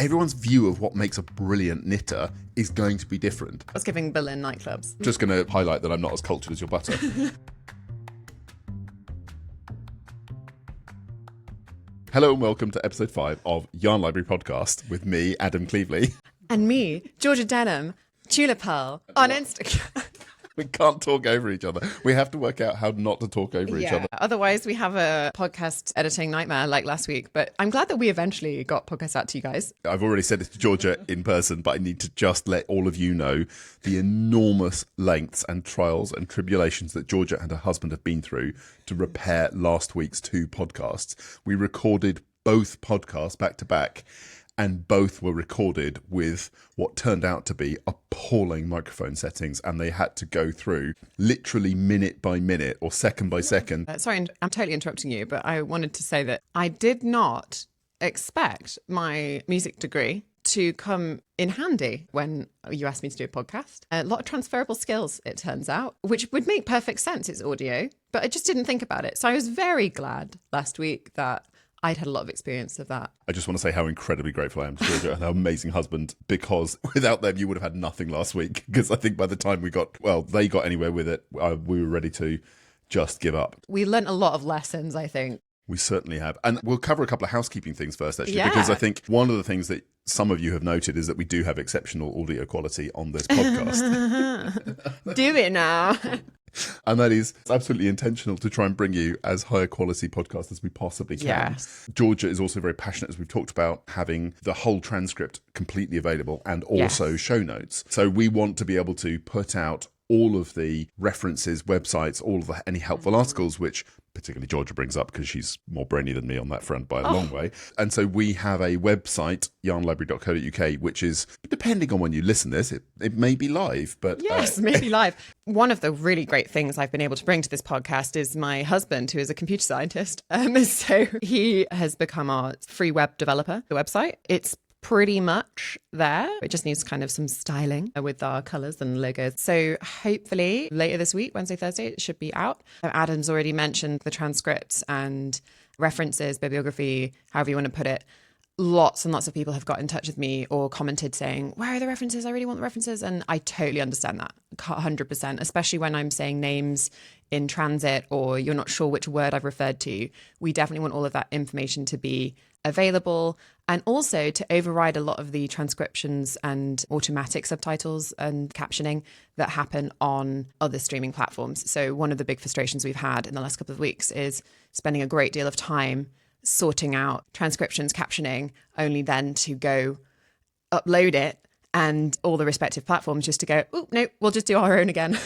everyone's view of what makes a brilliant knitter is going to be different. I was giving Berlin nightclubs. Just going to highlight that I'm not as cultured as your butter. Hello and welcome to episode 5 of Yarn Library Podcast with me, Adam Cleveley. And me, Georgia Denham, Tulip Pearl, on Instagram. We can't talk over each other. We have to work out how not to talk over each other. Otherwise, we have a podcast editing nightmare like last week. But I'm glad that we eventually got podcasts out to you guys. I've already said it to Georgia in person, but I need to just let all of you know the enormous lengths and trials and tribulations that Georgia and her husband have been through to repair last week's 2 podcasts. We recorded both podcasts back to back, and both were recorded with what turned out to be appalling microphone settings, and they had to go through literally minute by minute or second by second. Sorry, I'm totally interrupting you, but I wanted to say that I did not expect my music degree to come in handy when you asked me to do a podcast. A lot of transferable skills, it turns out, which would make perfect sense. It's audio, but I just didn't think about it. So I was very glad last week that I'd had a lot of experience of that. I just want to say how incredibly grateful I am to Georgia and her amazing husband, because without them, you would have had nothing last week. Because I think by the time they got anywhere with it, we were ready to just give up. We learnt a lot of lessons, I think. We certainly have. And we'll cover a couple of housekeeping things first, actually, Yeah. because I think one of the things that some of you have noted is that we do have exceptional audio quality on this podcast. Do it now. And that is absolutely intentional to try and bring you as high quality podcast as we possibly can. Yes. Georgia is also very passionate, as we've talked about, having the whole transcript completely available and also show notes. So we want to be able to put out all of the references, websites, all of any helpful articles, which particularly Georgia brings up because she's more brainy than me on that front by a long way. And so we have a website, yarnlibrary.co.uk, which is, depending on when you listen to this, it may be live. But yes, maybe live. One of the really great things I've been able to bring to this podcast is my husband, who is a computer scientist. So he has become our free web developer, the website. It's pretty much there. It just needs kind of some styling with our colours and logos. So hopefully later this week, Wednesday, Thursday, it should be out. Adam's already mentioned the transcripts and references, bibliography, however you want to put it. Lots and lots of people have got in touch with me or commented saying, where are the references? I really want the references. And I totally understand that, 100%, especially when I'm saying names in transit or you're not sure which word I've referred to. We definitely want all of that information to be available, and also to override a lot of the transcriptions and automatic subtitles and captioning that happen on other streaming platforms. So one of the big frustrations we've had in the last couple of weeks is spending a great deal of time sorting out transcriptions, captioning, only then to go upload it and all the respective platforms just to go, oh, no, we'll just do our own again,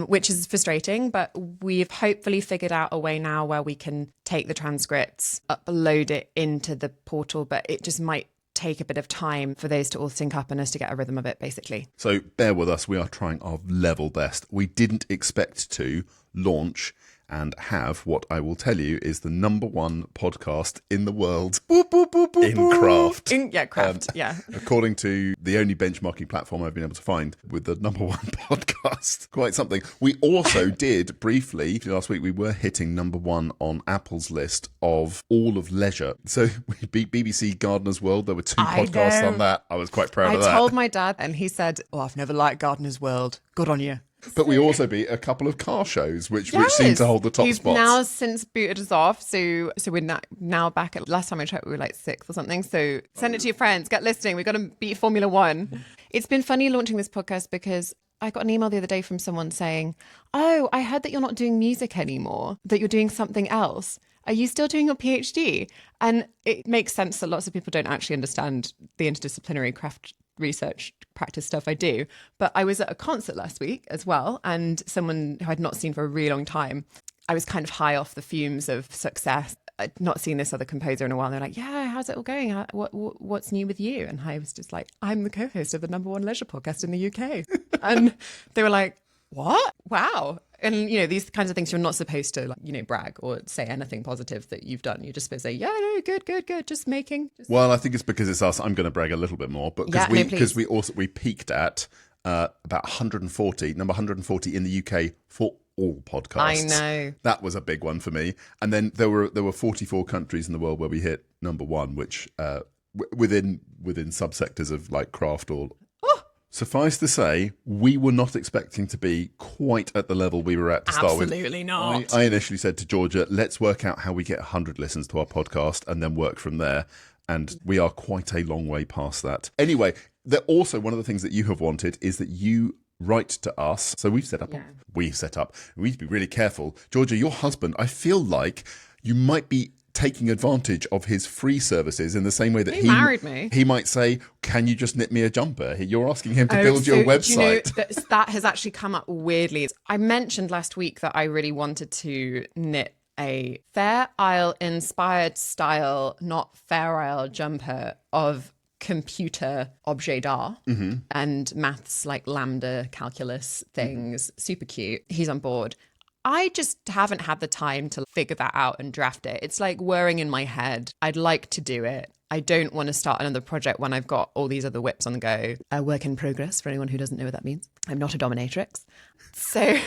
which is frustrating. But we've hopefully figured out a way now where we can take the transcripts, upload it into the portal, but it just might take a bit of time for those to all sync up and us to get a rhythm of it, basically. So bear with us. We are trying our level best. We didn't expect to launch and have what I will tell you is the #1 podcast in the world in craft. Craft. According to the only benchmarking platform I've been able to find with the #1 podcast. Quite something. We also did briefly, last week we were hitting #1 on Apple's list of all of leisure. So we beat BBC Gardener's World. There were 2 podcasts on that. I was quite proud of that. I told my dad and he said, oh, I've never liked Gardener's World. Good on you. But we also beat a couple of car shows, which seem to hold the top He's spots. now since booted us off. So we're now back at, last time I checked, we were like 6th or something. So send it to your friends, get listening. We've got to beat Formula One. It's been funny launching this podcast because I got an email the other day from someone saying, oh, I heard that you're not doing music anymore, that you're doing something else. Are you still doing your PhD? And it makes sense that lots of people don't actually understand the interdisciplinary craft research practice stuff I do. But I was at a concert last week as well, and someone who I'd not seen for a really long time, I was kind of high off the fumes of success. I'd not seen this other composer in a while. They're like, yeah, how's it all going? What's new with you? And I was just like, I'm the co-host of the #1 leisure podcast in the UK. And they were like, what? Wow. And, these kinds of things you're not supposed to, brag or say anything positive that you've done. You're just supposed to say, yeah, no, good, just making. Well, I think it's because it's us. I'm going to brag a little bit more, but because we peaked at about 140, number 140 in the UK for all podcasts. I know. That was a big one for me. And then there were 44 countries in the world where we hit #1, which within subsectors of like craft or... Suffice to say, we were not expecting to be quite at the level we were at to start with. Absolutely not. I initially said to Georgia, let's work out how we get 100 listens to our podcast and then work from there. And we are quite a long way past that. Anyway, also one of the things that you have wanted is that you write to us. So we set up. We need to be really careful. Georgia, your husband, I feel like you might be taking advantage of his free services in the same way that he married me. He might say, can you just knit me a jumper? You're asking him to build your website. Do you know, that has actually come up weirdly. I mentioned last week that I really wanted to knit a Fair Isle inspired style, not Fair Isle jumper of computer objet d'art and maths like lambda calculus things. Super cute. He's on board. I just haven't had the time to figure that out and draft it. It's like whirring in my head. I'd like to do it. I don't want to start another project when I've got all these other whips on the go. A work in progress, for anyone who doesn't know what that means. I'm not a dominatrix. So...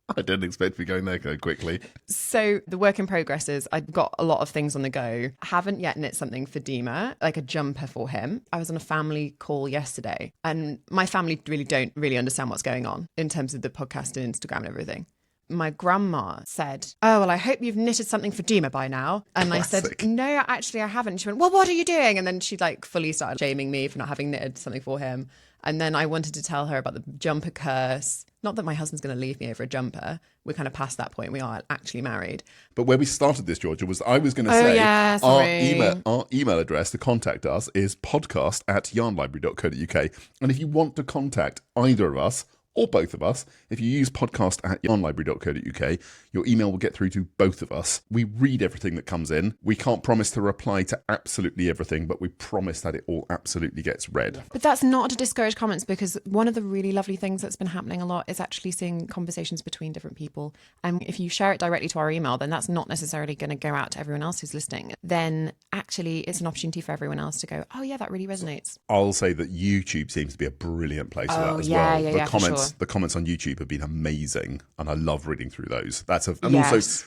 I didn't expect to be going there so quickly. So the work in progress is I've got a lot of things on the go. I haven't yet knit something for Dima, like a jumper for him. I was on a family call yesterday and my family don't really understand what's going on in terms of the podcast and Instagram and everything. My grandma said, oh, well, I hope you've knitted something for Dima by now. And Classic. I said, no, actually, I haven't. She went, well, what are you doing? And then she like fully started shaming me for not having knitted something for him. And then I wanted to tell her about the jumper curse. Not that my husband's going to leave me over a jumper. We're kind of past that point. We are actually married. But where we started this, Georgia, was I was going to say our email address to contact us is podcast@yarnlibrary.co.uk. And if you want to contact either of us, or both of us, if you use podcast@yarnlibrary.co.uk, your email will get through to both of us. We read everything that comes in. We can't promise to reply to absolutely everything, but we promise that it all absolutely gets read. But that's not to discourage comments, because one of the really lovely things that's been happening a lot is actually seeing conversations between different people. And if you share it directly to our email, then that's not necessarily going to go out to everyone else who's listening. Then actually it's an opportunity for everyone else to go, oh yeah, that really resonates. I'll say that YouTube seems to be a brilliant place for that as well. The comments on YouTube have been amazing, and I love reading through those. Also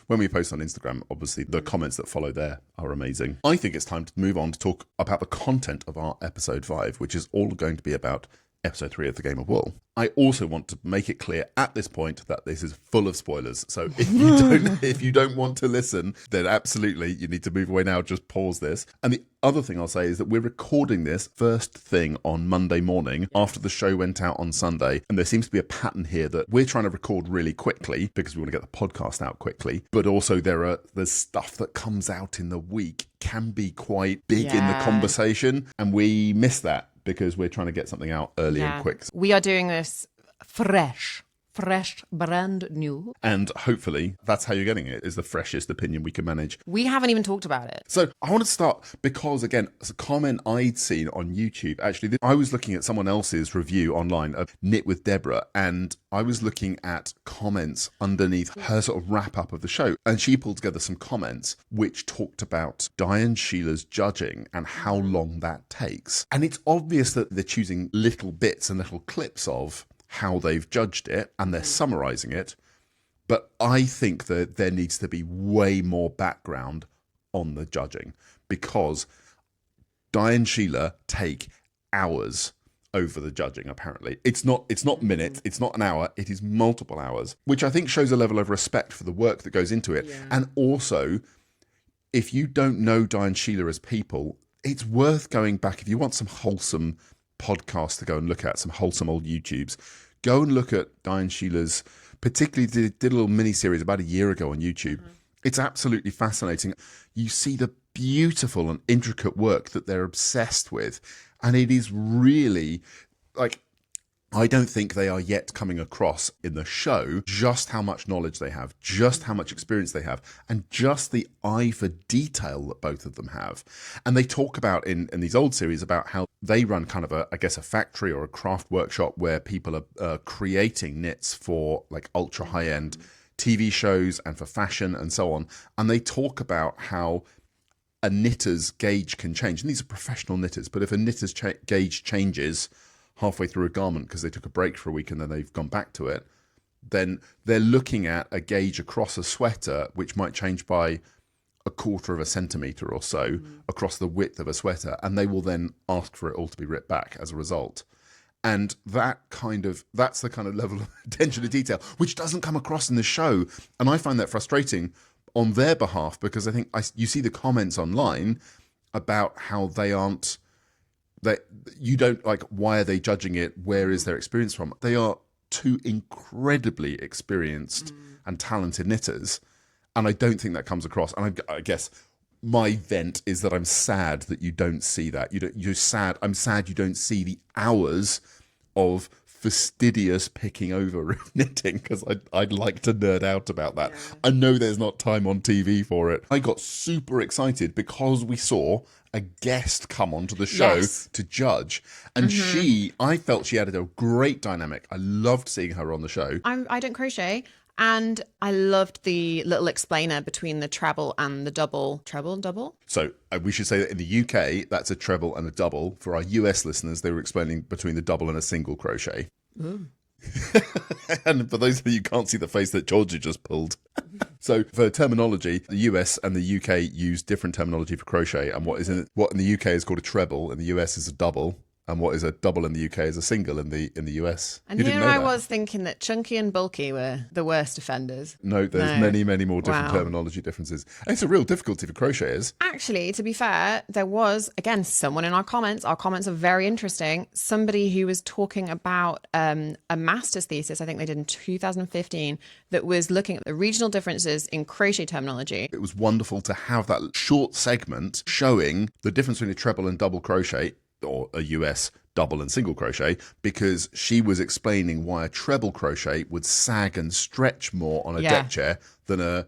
when we post on Instagram, obviously the comments that follow there are amazing. I think it's time to move on to talk about the content of our episode 5, which is all going to be about episode 3 of The Game of Wool. I also want to make it clear at this point that this is full of spoilers. So if you don't want to listen, then absolutely you need to move away now. Just pause this. And the other thing I'll say is that we're recording this first thing on Monday morning after the show went out on Sunday. And there seems to be a pattern here that we're trying to record really quickly because we want to get the podcast out quickly. But also there's stuff that comes out in the week can be quite big in the conversation. And we miss that, because we're trying to get something out early and quick. We are doing this fresh, brand new. And hopefully that's how you're getting it, is the freshest opinion we can manage. We haven't even talked about it. So I want to start because, again, it's a comment I'd seen on YouTube. Actually, I was looking at someone else's review online of Knit with Deborah, and I was looking at comments underneath her sort of wrap-up of the show, and she pulled together some comments which talked about Diane Sheila's judging and how long that takes. And it's obvious that they're choosing little bits and little clips of how they've judged it, and they're summarising it. But I think that there needs to be way more background on the judging, because Diane Sheila take hours over the judging, apparently. It's not minutes, it's not an hour, it is multiple hours, which I think shows a level of respect for the work that goes into it. Yeah. And also, if you don't know Diane Sheila as people, it's worth going back. If you want some wholesome podcasts to go and look at, some wholesome old YouTubes, go and look at Diane Sheila's, particularly did a little mini-series about a year ago on YouTube. It's absolutely fascinating. You see the beautiful and intricate work that they're obsessed with, and it is really, like, I don't think they are yet coming across in the show just how much knowledge they have, just how much experience they have, and just the eye for detail that both of them have. And they talk about in these old series about how they run kind of a factory or a craft workshop where people are creating knits for like ultra high-end TV shows and for fashion and so on. And they talk about how a knitter's gauge can change. And these are professional knitters, but if a knitter's gauge changes halfway through a garment because they took a break for a week and then they've gone back to it, then they're looking at a gauge across a sweater which might change by a quarter of a centimetre or so across the width of a sweater, and they will then ask for it all to be ripped back as a result. And that's the kind of level of attention to detail, which doesn't come across in the show. And I find that frustrating on their behalf, because I think you see the comments online about how you don't like, why are they judging it? Where is their experience from? They are two incredibly experienced and talented knitters. And I don't think that comes across. And I guess my vent is that I'm sad that you don't see that. I'm sad you don't see the hours of fastidious picking over of knitting, because I'd like to nerd out about that. Yeah. I know there's not time on TV for it. I got super excited because we saw a guest come onto the show to judge. And I felt she added a great dynamic. I loved seeing her on the show. I don't crochet. And I loved the little explainer between the treble and the double. Treble, double? So we should say that in the UK, that's a treble and a double. For our US listeners, they were explaining between the double and a single crochet. Ooh. And for those of you who can't see the face that Georgia just pulled. So for terminology, the US and the UK use different terminology for crochet. And what in the UK is called a treble, in the US is a double. And what is a double in the UK is a single in the US. And here I was thinking that chunky and bulky were the worst offenders. No, there's many, many more different terminology differences. And it's a real difficulty for crocheters. Actually, to be fair, there was, again, someone in our comments. Our comments are very interesting. Somebody who was talking about a master's thesis, I think they did in 2015, that was looking at the regional differences in crochet terminology. It was wonderful to have that short segment showing the difference between a treble and double crochet, or a US double and single crochet, because she was explaining why a treble crochet would sag and stretch more on a deck chair than a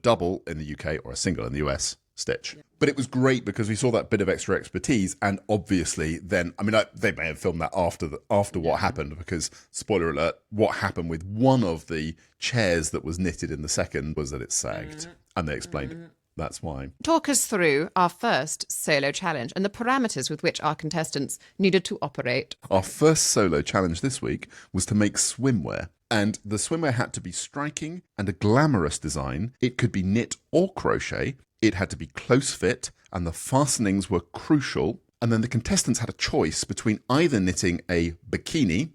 double in the UK or a single in the US stitch. Yeah. But it was great because we saw that bit of extra expertise, and obviously then, they may have filmed that after what happened, because, spoiler alert, what happened with one of the chairs that was knitted in the second was that it sagged, and they explained it. That's why. Talk us through our first solo challenge and the parameters with which our contestants needed to operate. Our first solo challenge this week was to make swimwear. And the swimwear had to be striking and a glamorous design. It could be knit or crochet. It had to be close fit, and the fastenings were crucial. And then the contestants had a choice between either knitting a bikini,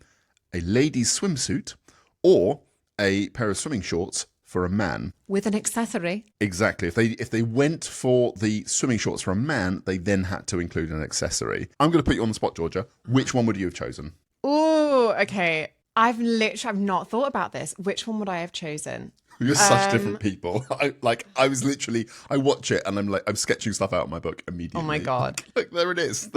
a lady's swimsuit, or a pair of swimming shorts for a man. With an accessory. Exactly. If they went for the swimming shorts for a man, they then had to include an accessory. I'm going to put you on the spot, Georgia. Which one would you have chosen? Oh, okay. I've not thought about this. Which one would I have chosen? You're such different people. I watch it and I'm sketching stuff out of my book immediately. Oh my God. Look, there it is.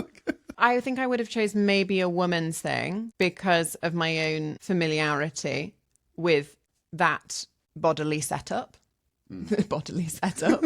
I think I would have chosen maybe a woman's thing because of my own familiarity with that bodily setup. Bodily setup.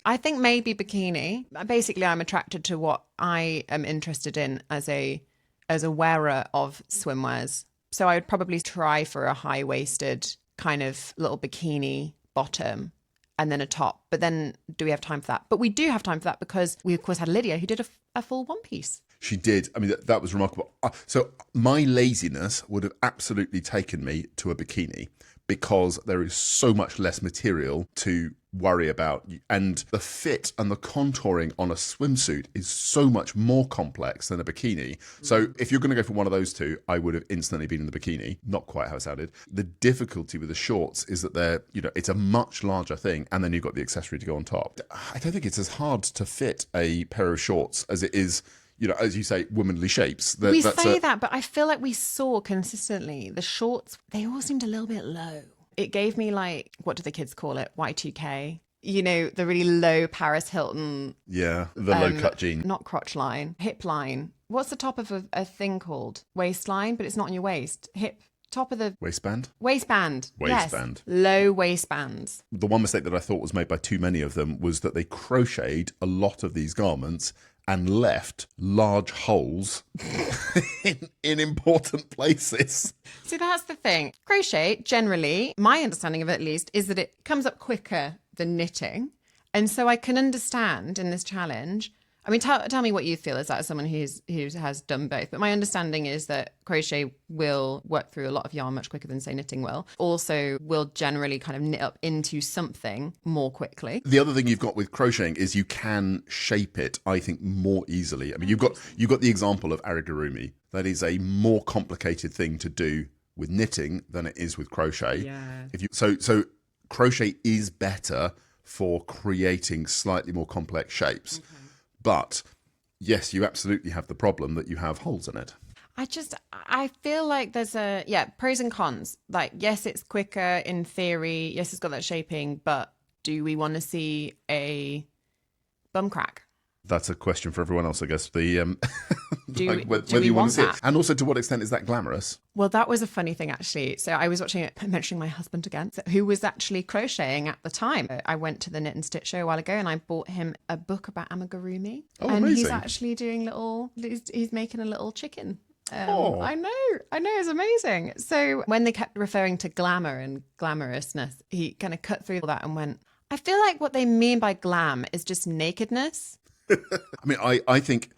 I think maybe bikini. Basically, I'm attracted to what I am interested in as a wearer of swimwears. So I would probably try for a high-waisted kind of little bikini bottom and then a top. But then do we have time for that? But we do have time for that because we, of course, had Lydia who did a full one piece. She did. That was remarkable. So my laziness would have absolutely taken me to a bikini, because there is so much less material to worry about. And the fit and the contouring on a swimsuit is so much more complex than a bikini. So if you're going to go for one of those two, I would have instantly been in the bikini. Not quite how it sounded. The difficulty with the shorts is that it's a much larger thing, and then you've got the accessory to go on top. I don't think it's as hard to fit a pair of shorts as it is, as you say, womanly shapes. We say that, but I feel like we saw consistently the shorts, they all seemed a little bit low. It gave me what do the kids call it? Y2K. The really low Paris Hilton. Yeah, the low-cut jean. Not crotch line, hip line. What's the top of a thing called? Waistline, but it's not on your waist. Top of the... Waistband? Waistband. Yes. Low waistbands. The one mistake that I thought was made by too many of them was that they crocheted a lot of these garments and left large holes in important places. See, that's the thing. Crochet, generally, my understanding of it at least, is that it comes up quicker than knitting. And so I can understand in this challenge I mean, tell me what you feel as that as someone who has done both. But my understanding is that crochet will work through a lot of yarn much quicker than, say, knitting will. Also, will generally kind of knit up into something more quickly. The other thing you've got with crocheting is you can shape it, I think, more easily. I mean, you've got the example of arigurumi. That is a more complicated thing to do with knitting than it is with crochet. Yeah. So crochet is better for creating slightly more complex shapes. Okay. But yes, you absolutely have the problem that you have holes in it. I feel like there's pros and cons. Like, yes, it's quicker in theory. Yes, it's got that shaping, but do we want to see a bum crack? That's a question for everyone else, I guess. Do we want that? And also, to what extent is that glamorous? Well, that was a funny thing, actually. So I was watching it, mentioning my husband again, who was actually crocheting at the time. I went to the Knit and Stitch show a while ago and I bought him a book about amigurumi. Oh, and amazing. He's actually doing he's making a little chicken. I know, it's amazing. So when they kept referring to glamour and glamorousness, he kind of cut through that and went, I feel like what they mean by glam is just nakedness. I mean, I think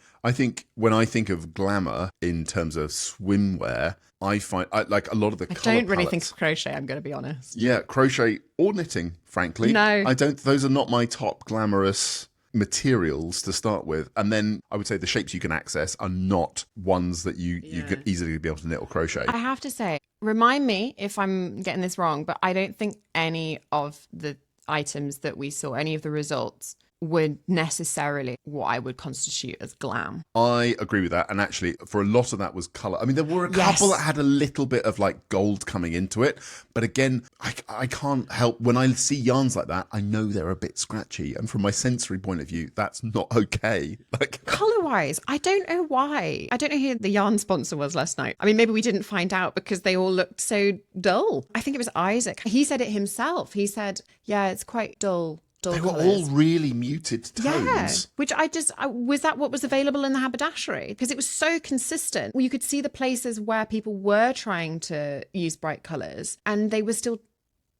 when I think of glamour in terms of swimwear, I find like a lot of the I colour don't really palettes. think of crochet, I'm going to be honest. Yeah, crochet or knitting, frankly. No. Those are not my top glamorous materials to start with. And then I would say the shapes you can access are not ones that you could easily be able to knit or crochet. I have to say, remind me if I'm getting this wrong, but I don't think any of the items that we saw, any of the results, were necessarily what I would constitute as glam. I agree with that. And actually, for a lot of that was colour. I mean, there were a couple that had a little bit of like gold coming into it. But again, I can't help, when I see yarns like that, I know they're a bit scratchy. And from my sensory point of view, that's not okay. Like, colour-wise, I don't know why. I don't know who the yarn sponsor was last night. I mean, maybe we didn't find out because they all looked so dull. I think it was Isaac. He said it himself. He said, yeah, it's quite dull. They were all really muted tones. Yeah, which was that what was available in the haberdashery? Because it was so consistent. Well, you could see the places where people were trying to use bright colours and they were still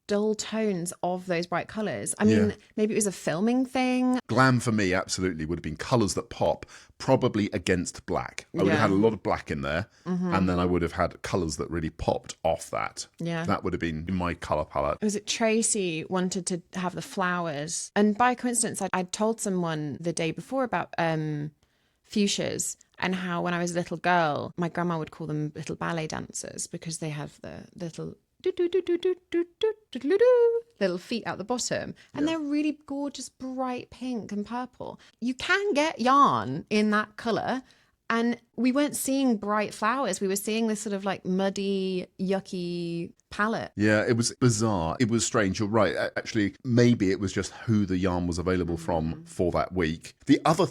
dull tones of those bright colours. I mean, maybe it was a filming thing. Glam for me absolutely would have been colours that pop, probably against black. I would have had a lot of black in there, and then I would have had colours that really popped off that. Yeah. That would have been my colour palette. Was it Tracy wanted to have the flowers? And by coincidence, I'd told someone the day before about fuchsias and how when I was a little girl, my grandma would call them little ballet dancers because they have the little little feet out the bottom, and they're really gorgeous bright pink and purple. You can get yarn in that colour, and we weren't seeing bright flowers, we were seeing this sort of like muddy, yucky palette. Yeah, it was bizarre. It was strange. You're right. Actually, maybe it was just who the yarn was available from for that week. The other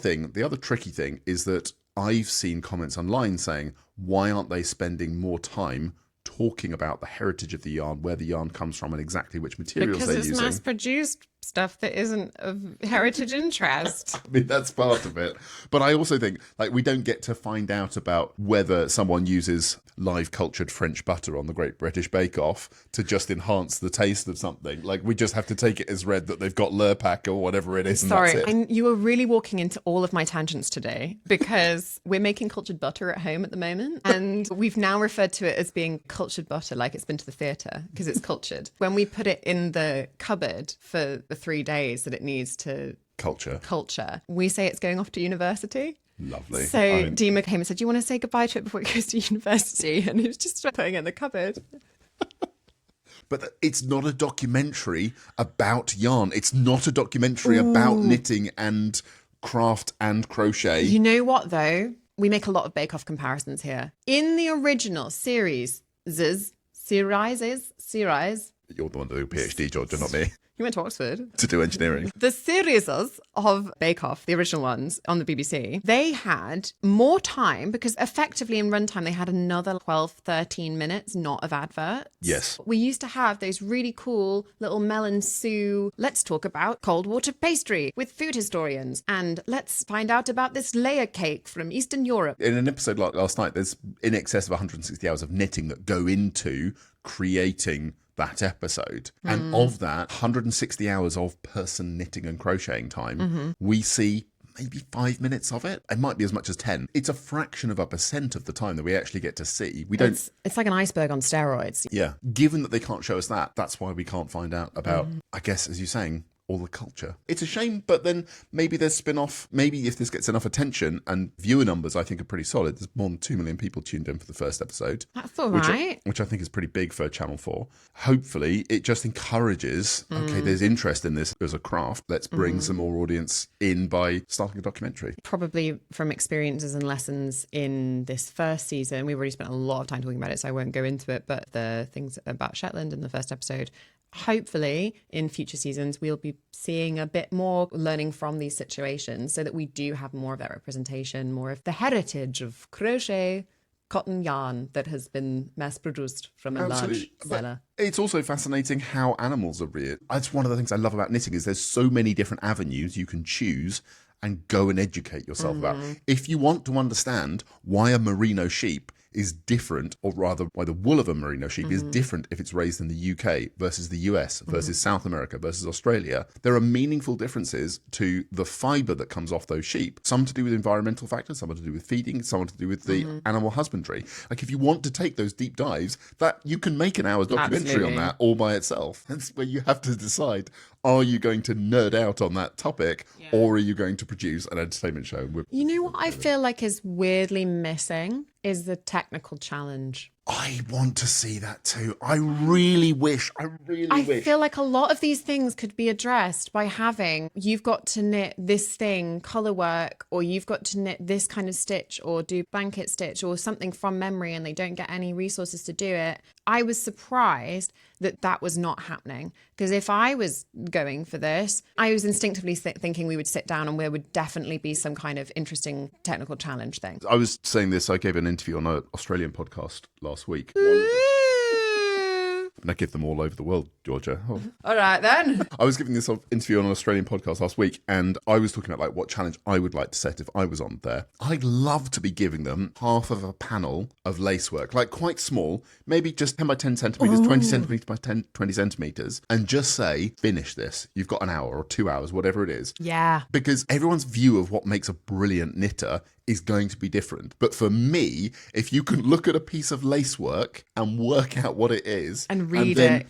tricky thing is that I've seen comments online saying, why aren't they spending more time talking about the heritage of the yarn, where the yarn comes from and exactly which materials they're using. Because it's mass-produced stuff that isn't of heritage interest. I mean, that's part of it. But I also think, like, we don't get to find out about whether someone uses live cultured French butter on the Great British Bake Off to just enhance the taste of something. Like, we just have to take it as read that they've got Lurpak or whatever it is, and Sorry, that's it. you were really walking into all of my tangents today because we're making cultured butter at home at the moment, and we've now referred to it as being cultured butter, like it's been to the theatre, because it's cultured. When we put it in the cupboard for the 3 days that it needs to culture, we say it's going off to university. Lovely. So Dima came and said, do you want to say goodbye to it before it goes to university? And it's just putting it in the cupboard. But it's not a documentary about yarn. It's not a documentary about knitting and craft and crochet. You know what, though? We make a lot of bake-off comparisons here. In the original series, series. You're the one to do a PhD, Georgia, not me. You went to Oxford. To do engineering. The series of Bake Off, the original ones on the BBC, they had more time because effectively in runtime they had another 12, 13 minutes, not of adverts. Yes. We used to have those really cool little Mel and Sue, let's talk about cold water pastry with food historians, and let's find out about this layer cake from Eastern Europe. In an episode like last night, there's in excess of 160 hours of knitting that go into creating that episode. And of that 160 hours of person knitting and crocheting time, we see maybe 5 minutes of it. It might be as much as 10. It's a fraction of a percent of the time that we actually get to see. We don't. It's like an iceberg on steroids. Yeah. Given that they can't show us that, that's why we can't find out about, I guess, as you're saying, all the culture. It's a shame, but then maybe there's spin-off. Maybe if this gets enough attention, and viewer numbers I think are pretty solid. There's more than 2 million people tuned in for the first episode. That's all right. Which I think is pretty big for Channel 4. Hopefully it just encourages, okay, there's interest in this as a craft. Let's bring some more audience in by starting a documentary. Probably from experiences and lessons in this first season, we've already spent a lot of time talking about it, so I won't go into it, but the things about Shetland in the first episode, hopefully in future seasons we'll be seeing a bit more learning from these situations so that we do have more of that representation, more of the heritage of crochet cotton yarn that has been mass produced from a large seller. It's also fascinating how animals are reared. That's one of the things I love about knitting is there's so many different avenues you can choose and go and educate yourself about. If you want to understand why a merino sheep is different, or rather why the wool of a merino sheep is different if it's raised in the UK versus the US versus South America versus Australia, there are meaningful differences to the fibre that comes off those sheep. Some to do with environmental factors, some to do with feeding, some to do with the animal husbandry. Like if you want to take those deep dives, that you can make an hour's documentary on that all by itself. That's where you have to decide, are you going to nerd out on that topic or are you going to produce an entertainment show? You know what I feel like is weirdly missing is the technical challenge. I want to see that too. I really wish. I feel like a lot of these things could be addressed by having, you've got to knit this thing, colour work, or you've got to knit this kind of stitch or do blanket stitch or something from memory and they don't get any resources to do it. I was surprised that that was not happening. Because if I was going for this, I was instinctively thinking we would sit down and there would definitely be some kind of interesting technical challenge thing. I was saying this, I gave an interview on an Australian podcast last week. And I give them all over the world, Georgia. Oh. All right, then. I was giving this interview on an Australian podcast last week, and I was talking about like what challenge I would like to set if I was on there. I'd love to be giving them half of a panel of lacework, like quite small, maybe just 10 by 10 centimetres, 20 centimetres by 20 centimetres, and just say, finish this. You've got an hour or 2 hours, whatever it is. Yeah. Because everyone's view of what makes a brilliant knitter is going to be different. But for me, if you can look at a piece of lacework and work out what it is and read it,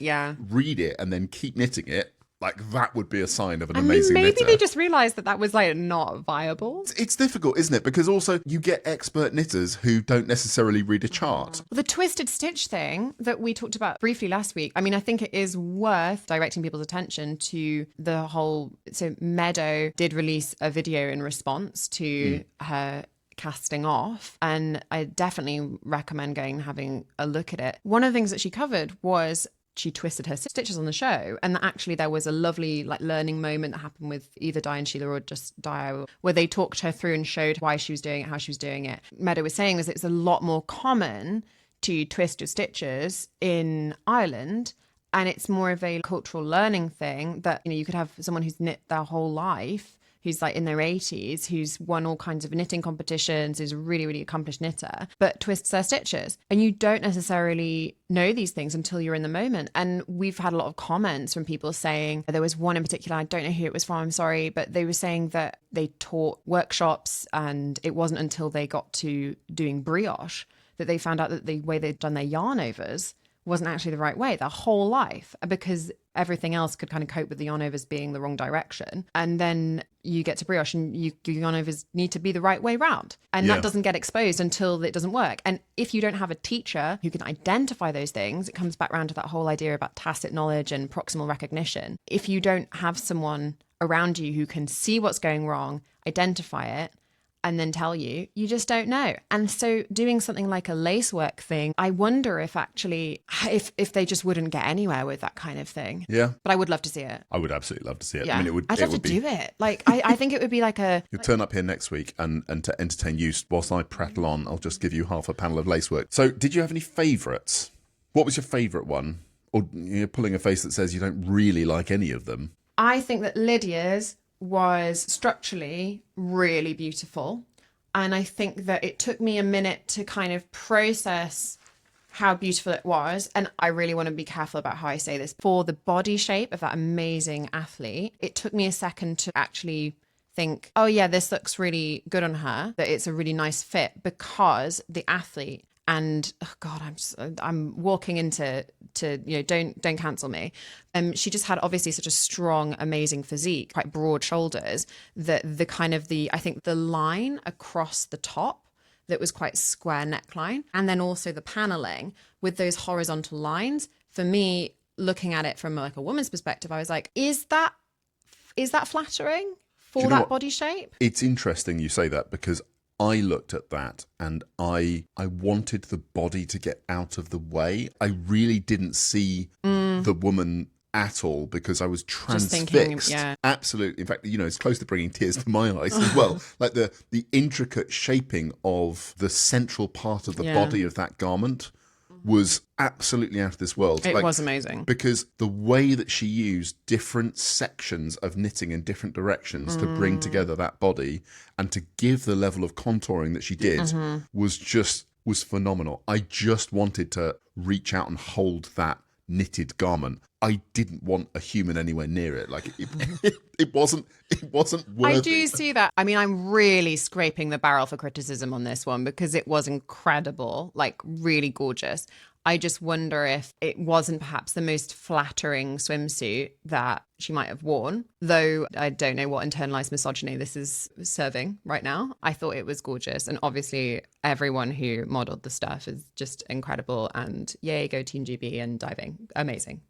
read it and then keep knitting it, like that would be a sign of an amazing maybe knitter. They just realised that was like not viable. It's difficult, isn't it? Because also you get expert knitters who don't necessarily read a chart. The twisted stitch thing that we talked about briefly last week, I mean, I think it is worth directing people's attention to the whole... So Meadow did release a video in response to her casting off, and I definitely recommend going and having a look at it. One of the things that she covered was she twisted her stitches on the show, and actually there was a lovely like learning moment that happened with either Di and Sheila or just Di, where they talked her through and showed why she was doing it, how she was doing it. Meadow was saying is it's a lot more common to twist your stitches in Ireland, and it's more of a cultural learning thing that, you know, you could have someone who's knit their whole life, who's like in their 80s, who's won all kinds of knitting competitions, who's a really, really accomplished knitter, but twists their stitches. And you don't necessarily know these things until you're in the moment. And we've had a lot of comments from people saying, there was one in particular, I don't know who it was from, I'm sorry, but they were saying that they taught workshops and it wasn't until they got to doing brioche that they found out that the way they'd done their yarn overs wasn't actually the right way their whole life, because everything else could kind of cope with the yarn overs being the wrong direction. And then you get to brioche and your yarn overs need to be the right way round. And that doesn't get exposed until it doesn't work. And if you don't have a teacher who can identify those things, it comes back around to that whole idea about tacit knowledge and proximal recognition. If you don't have someone around you who can see what's going wrong, identify it, and then tell you, you just don't know. And so doing something like a lacework thing, I wonder if actually, if they just wouldn't get anywhere with that kind of thing. Yeah. But I would love to see it. I would absolutely love to see it. Yeah. I mean, I'd love to do it. Like, I think it would be like a... You'll turn up here next week and to entertain you whilst I prattle on, I'll just give you half a panel of lacework. So did you have any favourites? What was your favourite one? Or you're pulling a face that says you don't really like any of them. I think that Lydia's was structurally really beautiful. And I think that it took me a minute to kind of process how beautiful it was. And I really want to be careful about how I say this. For the body shape of that amazing athlete, it took me a second to actually think, oh yeah, this looks really good on her, that it's a really nice fit, because the athlete, and oh God, I'm walking into don't cancel me. She just had obviously such a strong, amazing physique, quite broad shoulders, that I think the line across the top that was quite square neckline, and then also the paneling with those horizontal lines. For me, looking at it from like a woman's perspective, I was like, is that flattering for that body shape? It's interesting you say that, because I looked at that and I wanted the body to get out of the way. I really didn't see the woman at all, because I was transfixed. Thinking, yeah. Absolutely. In fact, it's close to bringing tears to my eyes as well. Like the intricate shaping of the central part of the body of that garment was absolutely out of this world. It was amazing. Because the way that she used different sections of knitting in different directions to bring together that body and to give the level of contouring that she did was phenomenal. I just wanted to reach out and hold that knitted garment. I didn't want a human anywhere near it. Like it wasn't worthy. I do see that. I mean, I'm really scraping the barrel for criticism on this one, because it was incredible, like really gorgeous. I just wonder if it wasn't perhaps the most flattering swimsuit that she might have worn, though I don't know what internalized misogyny this is serving right now. I thought it was gorgeous. And obviously everyone who modeled the stuff is just incredible, and yay, go Team GB and diving. Amazing.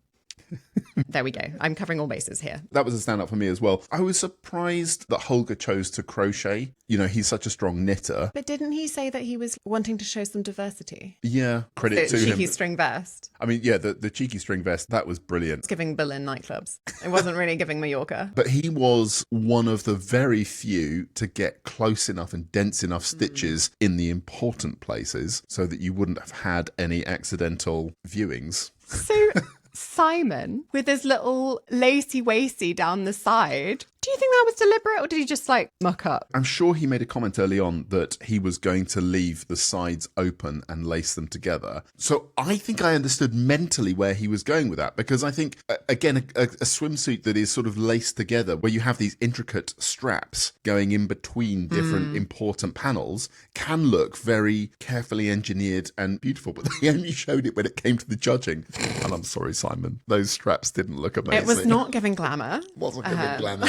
There we go. I'm covering all bases here. That was a standout for me as well. I was surprised that Holger chose to crochet. He's such a strong knitter. But didn't he say that he was wanting to show some diversity? Yeah, credit to him. Cheeky string vest. I mean, yeah, the cheeky string vest, that was brilliant. It's giving Berlin nightclubs. It wasn't really giving Mallorca. But he was one of the very few to get close enough and dense enough stitches in the important places so that you wouldn't have had any accidental viewings. So Simon, with his little lacy waisty down the side, do you think that was deliberate, or did he just muck up? I'm sure he made a comment early on that he was going to leave the sides open and lace them together. So I think I understood mentally where he was going with that, because I think, again, a swimsuit that is sort of laced together, where you have these intricate straps going in between different important panels, can look very carefully engineered and beautiful. But they only showed it when it came to the judging. And I'm sorry, Simon, those straps didn't look amazing. It was not giving glamour. Wasn't giving glamour.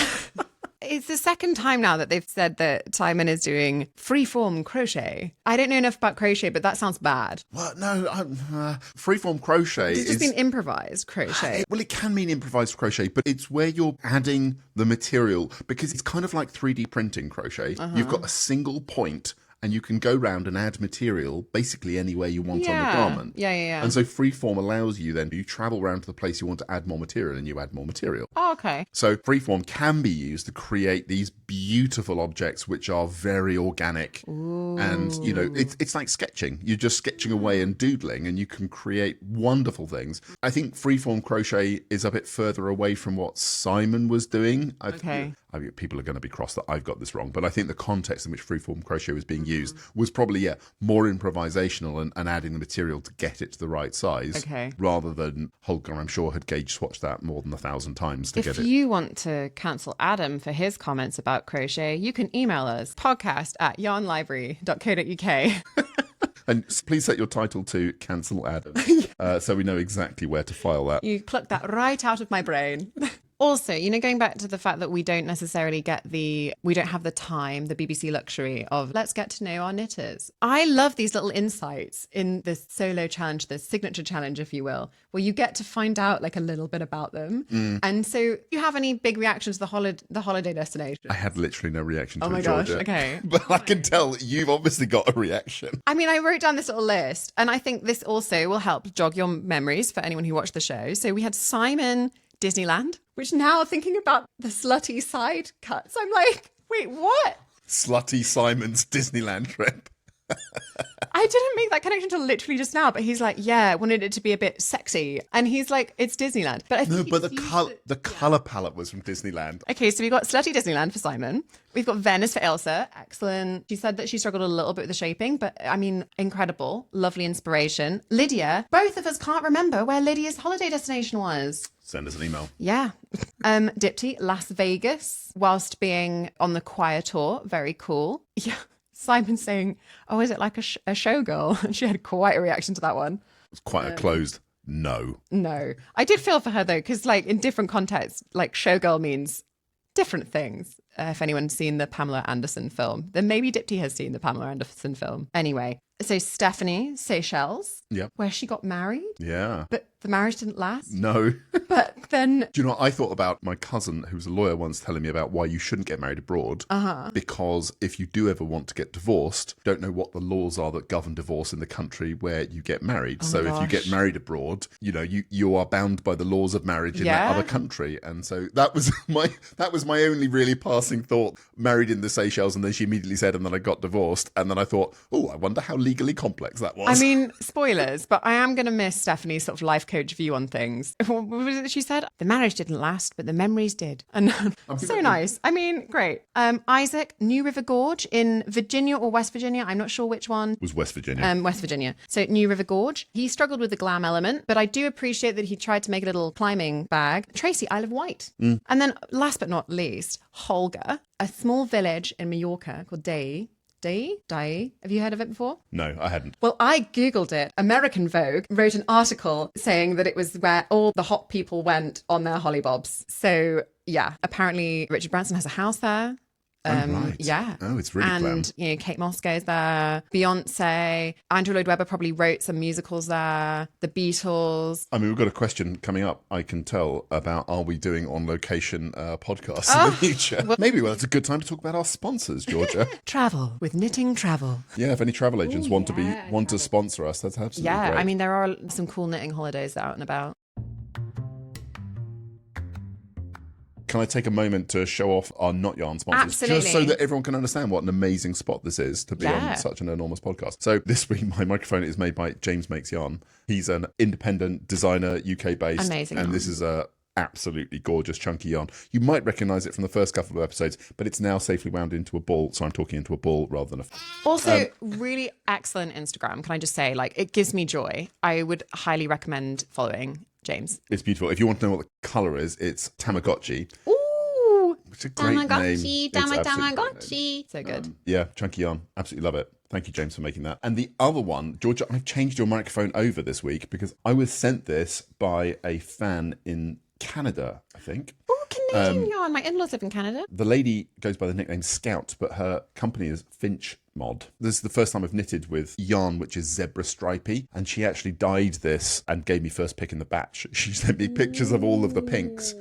It's the second time now that they've said that Simon is doing freeform crochet. I don't know enough about crochet, but that sounds bad. Well, no, freeform crochet It's just been improvised crochet. Well, it can mean improvised crochet, but it's where you're adding the material, because it's kind of like 3D printing crochet. You've got a single point, and you can go round and add material basically anywhere you want on the garment. Yeah. And so freeform allows you then, you travel around to the place you want to add more material, and you add more material. Oh, okay. So freeform can be used to create these beautiful objects which are very organic. Ooh. And, it's like sketching. You're just sketching away and doodling, and you can create wonderful things. I think freeform crochet is a bit further away from what Simon was doing. Okay. I mean, people are going to be cross that I've got this wrong, but I think the context in which freeform crochet was being used was probably, more improvisational and adding the material to get it to the right size, rather than Holger, I'm sure, had gauge swatched that more than 1,000 times to get it. If you want to cancel Adam for his comments about crochet, you can email us, podcast@yarnlibrary.co.uk. And please set your title to Cancel Adam, so we know exactly where to file that. You plucked that right out of my brain. Also, going back to the fact that we don't necessarily we don't have the time, the BBC luxury of let's get to know our knitters. I love these little insights in this solo challenge, the signature challenge, if you will, where you get to find out a little bit about them. And so, do you have any big reactions to the holiday destination? I had literally no reaction to it, gosh, Georgia. okay. But I can tell you've obviously got a reaction. I mean, I wrote down this little list, and I think this also will help jog your memories for anyone who watched the show. So we had Simon, Disneyland, which now thinking about the slutty side cuts, I'm like, wait, what? Slutty Simon's Disneyland trip. I I didn't make that connection until literally just now, but he's like, yeah, I wanted it to be a bit sexy. And he's like, it's Disneyland. But I think the colour palette was from Disneyland. Okay, so we've got Slutty Disneyland for Simon. We've got Venice for Elsa. Excellent. She said that she struggled a little bit with the shaping, but I mean, incredible. Lovely inspiration. Lydia, both of us can't remember where Lydia's holiday destination was. Send us an email. Yeah. Dipty, Las Vegas, whilst being on the choir tour. Very cool. Yeah. Simon saying, oh, is it like a showgirl? She had quite a reaction to that one. It's quite a closed no. No. I did feel for her though, because like in different contexts, like showgirl means different things. If anyone's seen the Pamela Anderson film, then maybe Dipty has seen the Pamela Anderson film. Anyway, so Stephanie Seychelles, where she got married. Yeah. But the marriage didn't last. No. But then... Do you know what I thought about? My cousin, who's a lawyer, once telling me about why you shouldn't get married abroad. Because if you do ever want to get divorced, don't know what the laws are that govern divorce in the country where you get married. So if you get married abroad, you know, you are bound by the laws of marriage in that other country. And so that was my only really passing thought. Married in the Seychelles, and then she immediately said, and then I got divorced. And then I thought, oh, I wonder how legally complex that was. I mean, spoilers, but I am going to miss Stephanie's sort of life coach view on things. What was it that she said? The marriage didn't last, but the memories did. And so nice. I mean, great. Isaac, New River Gorge in Virginia or West Virginia. I'm not sure which one. It was West Virginia. West Virginia. So New River Gorge. He struggled with the glam element, but I do appreciate that he tried to make a little climbing bag. Tracy, Isle of Wight. And then last but not least, Holger, a small village in Mallorca called Dai. Have you heard of it before? No, I hadn't. Well, I Googled it. American Vogue wrote an article saying that it was where all the hot people went on their hollybobs. So, yeah, apparently Richard Branson has a house there. Right. Yeah. Oh, it's really glam. And, you know, Kate Moss goes there. Beyonce. Andrew Lloyd Webber probably wrote some musicals there. The Beatles. I mean, we've got a question coming up, I can tell, about are we doing on location podcasts in the future? Maybe it's a good time to talk about our sponsors, Georgia. Travel with Knitting Travel. Yeah, if any travel agents want to sponsor us, that's absolutely great. I mean, there are some cool knitting holidays out and about. Can I take a moment to show off our Not Yarn sponsors? Absolutely. Just so that everyone can understand what an amazing spot this is to be on such an enormous podcast. So this week, my microphone is made by James Makes Yarn. He's an independent designer, UK-based. Amazing. And this is a absolutely gorgeous chunky yarn. You might recognise it from the first couple of episodes, but it's now safely wound into a ball. So I'm talking into a ball rather than a... Also, really excellent Instagram. Can I just say, like, it gives me joy. I would highly recommend following James. It's beautiful. If you want to know what the colour is, it's Tamagotchi. Ooh! It's a great name. Tamagotchi. So good. Yeah, chunky yarn. Absolutely love it. Thank you, James, for making that. And the other one, Georgia, I've changed your microphone over this week because I was sent this by a fan in Canada, I think. Oh, Canadian yarn. My in-laws live in Canada. The lady goes by the nickname Scout, but her company is Finch Mod. This is the first time I've knitted with yarn which is zebra stripy, and she actually dyed this and gave me first pick in the batch. She sent me pictures of all of the pinks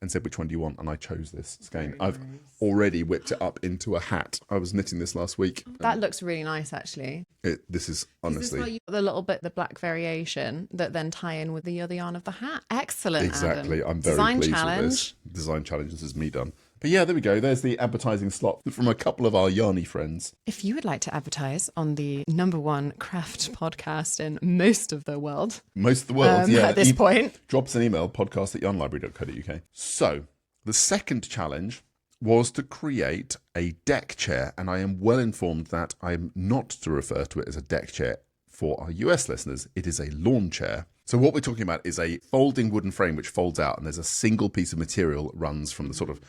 and said, which one do you want? And I chose this skein. I've already whipped it up into a hat. I was knitting this last week. That looks really nice, actually. This is honestly... Is this why you got the little bit, the black variation that then tie in with the other yarn of the hat? Excellent, exactly. Adam. I'm very pleased with this. Design challenge. This is me done. But yeah, there we go. There's the advertising slot from a couple of our yarny friends. If you would like to advertise on the #1 craft podcast in most of the world. Most of the world, yeah. At this point. Drop us an email, podcast@yarnlibrary.co.uk. So, the second challenge was to create a deck chair. And I am well informed that I'm not to refer to it as a deck chair for our US listeners. It is a lawn chair. So what we're talking about is a folding wooden frame which folds out, and there's a single piece of material that runs from the sort of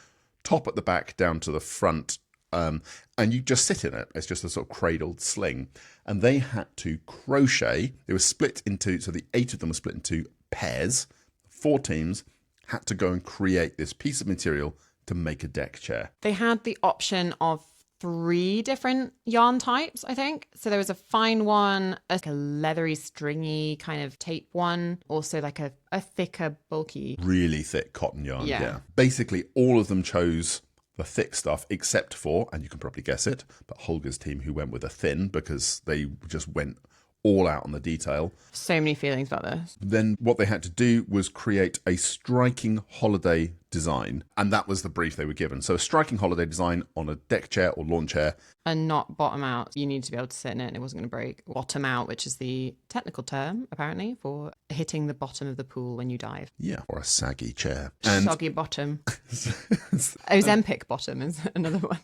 top at the back down to the front, and you just sit in it. It's just a sort of cradled sling. And they had to crochet. They were split into, so the 8 of them were split into pairs. 4 teams had to go and create this piece of material to make a deck chair. They had the option of 3 different yarn types, I think. So there was a fine one, like a leathery, stringy kind of tape one, also like a thicker, bulky. Really thick cotton yarn, yeah. Basically, all of them chose the thick stuff except for, and you can probably guess it, but Holger's team who went with a thin because they just went all out on the detail. So many feelings about this. Then what they had to do was create a striking holiday design, and that was the brief they were given. So a striking holiday design on a deck chair or lawn chair. And not bottom out. You need to be able to sit in it and it wasn't going to break. Bottom out, which is the technical term, apparently, for hitting the bottom of the pool when you dive. Yeah, or a saggy chair. Soggy bottom. Ozempic bottom is another one.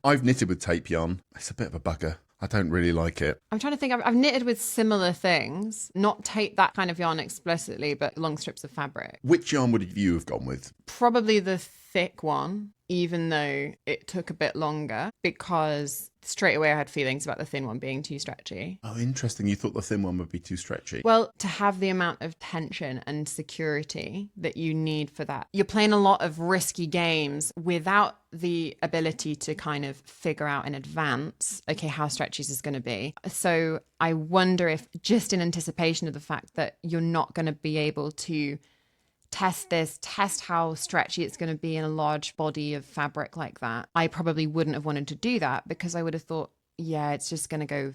I've knitted with tape yarn. It's a bit of a bugger. I don't really like it. I'm trying to think. I've knitted with similar things, not tape that kind of yarn explicitly, but long strips of fabric. Which yarn would you have gone with? Probably the thick one, even though it took a bit longer, because straight away I had feelings about the thin one being too stretchy. Oh, interesting. You thought the thin one would be too stretchy. Well, to have the amount of tension and security that you need for that, you're playing a lot of risky games without the ability to kind of figure out in advance, okay, how stretchy this is going to be. So I wonder if, just in anticipation of the fact that you're not going to be able to test how stretchy it's going to be in a large body of fabric like that, I probably wouldn't have wanted to do that, because I would have thought, yeah, it's just going to go.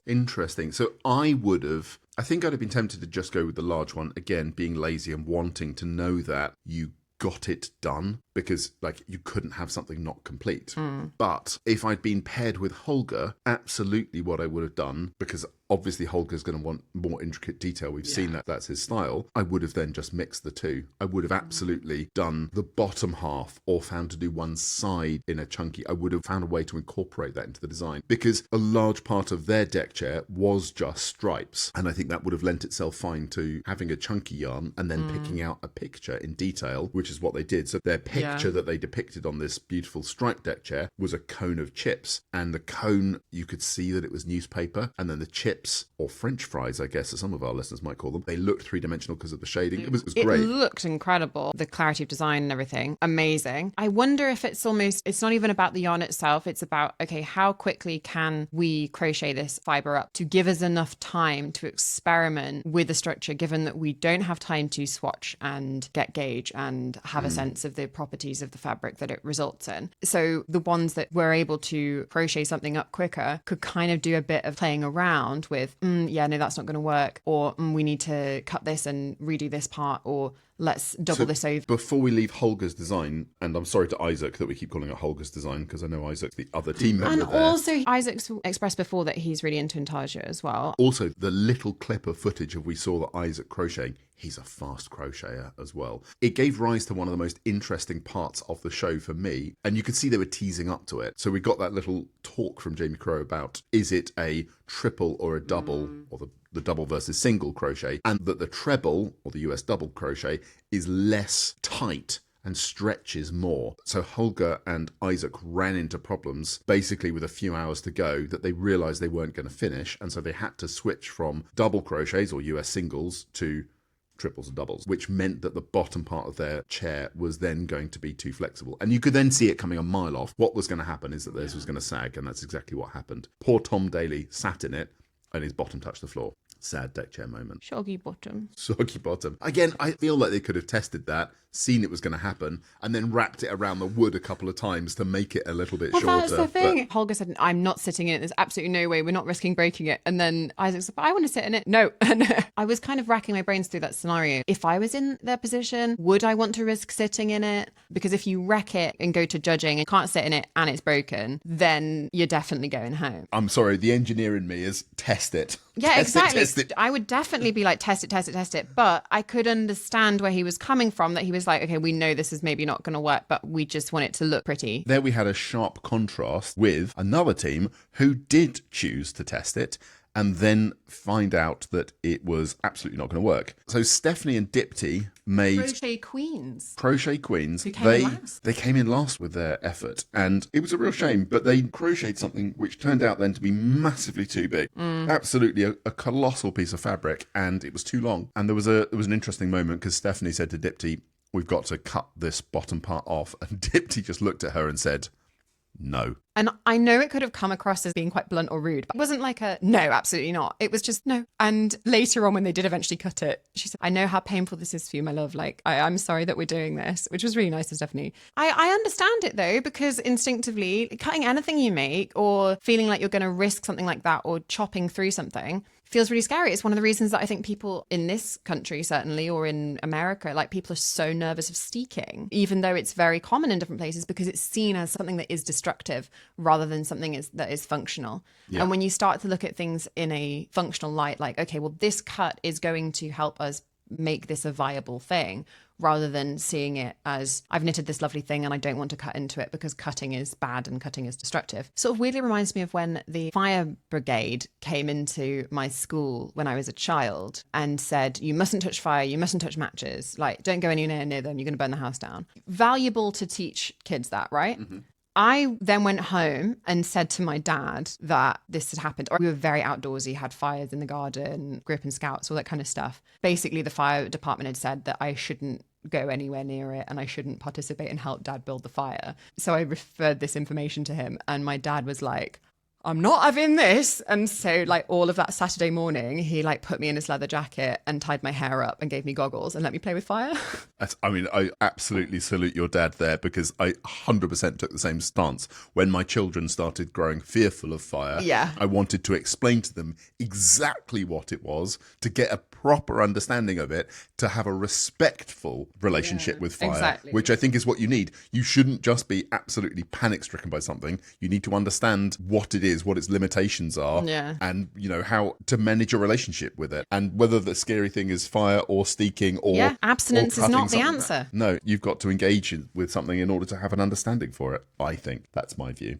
Interesting. So I think I'd have been tempted to just go with the large one, again, being lazy and wanting to know that you got it done, because like you couldn't have something not complete. But if I'd been paired with Holger, absolutely what I would have done, because obviously Holger's going to want more intricate detail. We've seen that that's his style. I would have then just mixed the two. I would have absolutely done the bottom half, or found to do one side in a chunky. I would have found a way to incorporate that into the design, because a large part of their deck chair was just stripes. And I think that would have lent itself fine to having a chunky yarn and then picking out a picture in detail, which is what they did. So their picture that they depicted on this beautiful striped deck chair was a cone of chips. And the cone, you could see that it was newspaper. And then the chips, or French fries, I guess, as some of our listeners might call them, they looked three-dimensional because of the shading. It was great. It looked incredible. The clarity of design and everything, amazing. I wonder if it's not even about the yarn itself. It's about, okay, how quickly can we crochet this fiber up to give us enough time to experiment with the structure, given that we don't have time to swatch and get gauge and have a sense of the properties of the fabric that it results in. So the ones that were able to crochet something up quicker could kind of do a bit of playing around with, yeah, no, that's not going to work, or we need to cut this and redo this part, or let's double this over. Before we leave Holger's design, and I'm sorry to Isaac that we keep calling it Holger's design, because I know Isaac's the other team member and also Isaac's expressed before that he's really into intarsia as well. Also, the little clip of footage of we saw that Isaac crocheting, he's a fast crocheter as well. It gave rise to one of the most interesting parts of the show for me, and you could see they were teasing up to it. So we got that little talk from Jamie Crow about, is it a triple or a double, or the double versus single crochet, and that the treble, or the US double crochet, is less tight and stretches more. So Holger and Isaac ran into problems basically with a few hours to go that they realised they weren't going to finish, and so they had to switch from double crochets or US singles to triples and doubles, which meant that the bottom part of their chair was then going to be too flexible. And you could then see it coming a mile off. What was going to happen is that this was going to sag, and that's exactly what happened. Poor Tom Daly sat in it and his bottom touched the floor. Sad deck chair moment. Soggy bottom. Soggy bottom. Again, I feel like they could have tested that, seen it was going to happen, and then wrapped it around the wood a couple of times to make it a little bit shorter. That's the thing. Holger said, I'm not sitting in it. There's absolutely no way. We're not risking breaking it. And then Isaac said, but I want to sit in it. No. And I was kind of racking my brains through that scenario. If I was in their position, would I want to risk sitting in it? Because if you wreck it and go to judging and can't sit in it and it's broken, then you're definitely going home. I'm sorry, the engineer in me is test it. Yeah, exactly. Test it. I would definitely be like, test it. But I could understand where he was coming from, that he was like, okay, we know this is maybe not going to work, but we just want it to look pretty. There we had a sharp contrast with another team who did choose to test it and then find out that it was absolutely not going to work. So Stephanie and Dipti made Crochet Queens. Who came in last. They came in last with their effort, and it was a real shame, but they crocheted something which turned out then to be massively too big. Absolutely a colossal piece of fabric, and it was too long. And there was an interesting moment because Stephanie said to Dipti, we've got to cut this bottom part off, and Dipti just looked at her and said, No. And I know it could have come across as being quite blunt or rude, but it wasn't like a no, absolutely not. It was just no. And later on, when they did eventually cut it, she said, I know how painful this is for you, my love. Like, I'm sorry that we're doing this, which was really nice of Stephanie. I understand it though, because instinctively, cutting anything you make or feeling like you're going to risk something like that or chopping through something feels really scary. It's one of the reasons that I think people in this country, certainly, or in America, like people are so nervous of steaking, even though it's very common in different places because it's seen as something that is destructive rather than something that is functional. Yeah. And when you start to look at things in a functional light, like, okay, well, this cut is going to help us make this a viable thing, rather than seeing it as I've knitted this lovely thing and I don't want to cut into it because cutting is bad and cutting is destructive. Sort of weirdly reminds me of when the fire brigade came into my school when I was a child and said, you mustn't touch fire, you mustn't touch matches, like don't go anywhere near them, you're going to burn the house down. Valuable to teach kids that, right? Mm-hmm. I then went home and said to my dad that this had happened. We were very outdoorsy, had fires in the garden, grip and scouts, all that kind of stuff. Basically, the fire department had said that I shouldn't go anywhere near it and I shouldn't participate and help dad build the fire. So I referred this information to him and my dad was like, I'm not having this. And so like all of that Saturday morning, he like put me in his leather jacket and tied my hair up and gave me goggles and let me play with fire. I mean, I absolutely salute your dad there because I 100% took the same stance. When my children started growing fearful of fire, I wanted to explain to them exactly what it was, to get a proper understanding of it, to have a respectful relationship with fire, which I think is what you need. You shouldn't just be absolutely panic-stricken by something. You need to understand what it is, what its limitations are, and you know how to manage your relationship with it. And whether the scary thing is fire or steaking or abstinence is not the answer. No, you've got to engage with something in order to have an understanding for it. I think that's my view.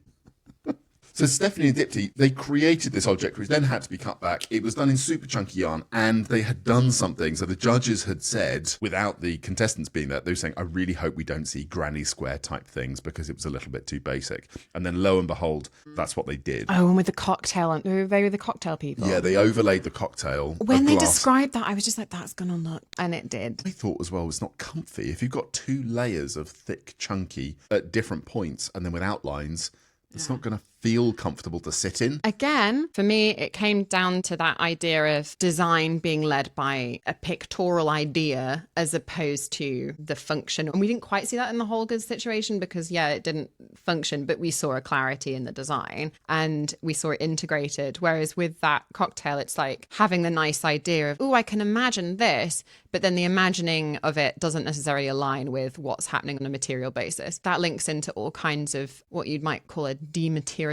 So Stephanie and Dipti, they created this object which then had to be cut back. It was done in super chunky yarn and they had done something. So the judges had said, without the contestants being there, they were saying, I really hope we don't see granny square type things because it was a little bit too basic. And then lo and behold, that's what they did. Oh, and with the cocktail, they were the cocktail people. Yeah, they overlaid the cocktail. When they described that, I was just like, that's going to look, and it did. I thought as well, it's not comfy. If you've got two layers of thick, chunky at different points and then with outlines, it's not going to feel comfortable to sit in. Again, for me, it came down to that idea of design being led by a pictorial idea as opposed to the function. And we didn't quite see that in the Holger's situation because, it didn't function, but we saw a clarity in the design and we saw it integrated. Whereas with that cocktail, it's like having the nice idea of, oh, I can imagine this, but then the imagining of it doesn't necessarily align with what's happening on a material basis. That links into all kinds of what you might call a dematerialized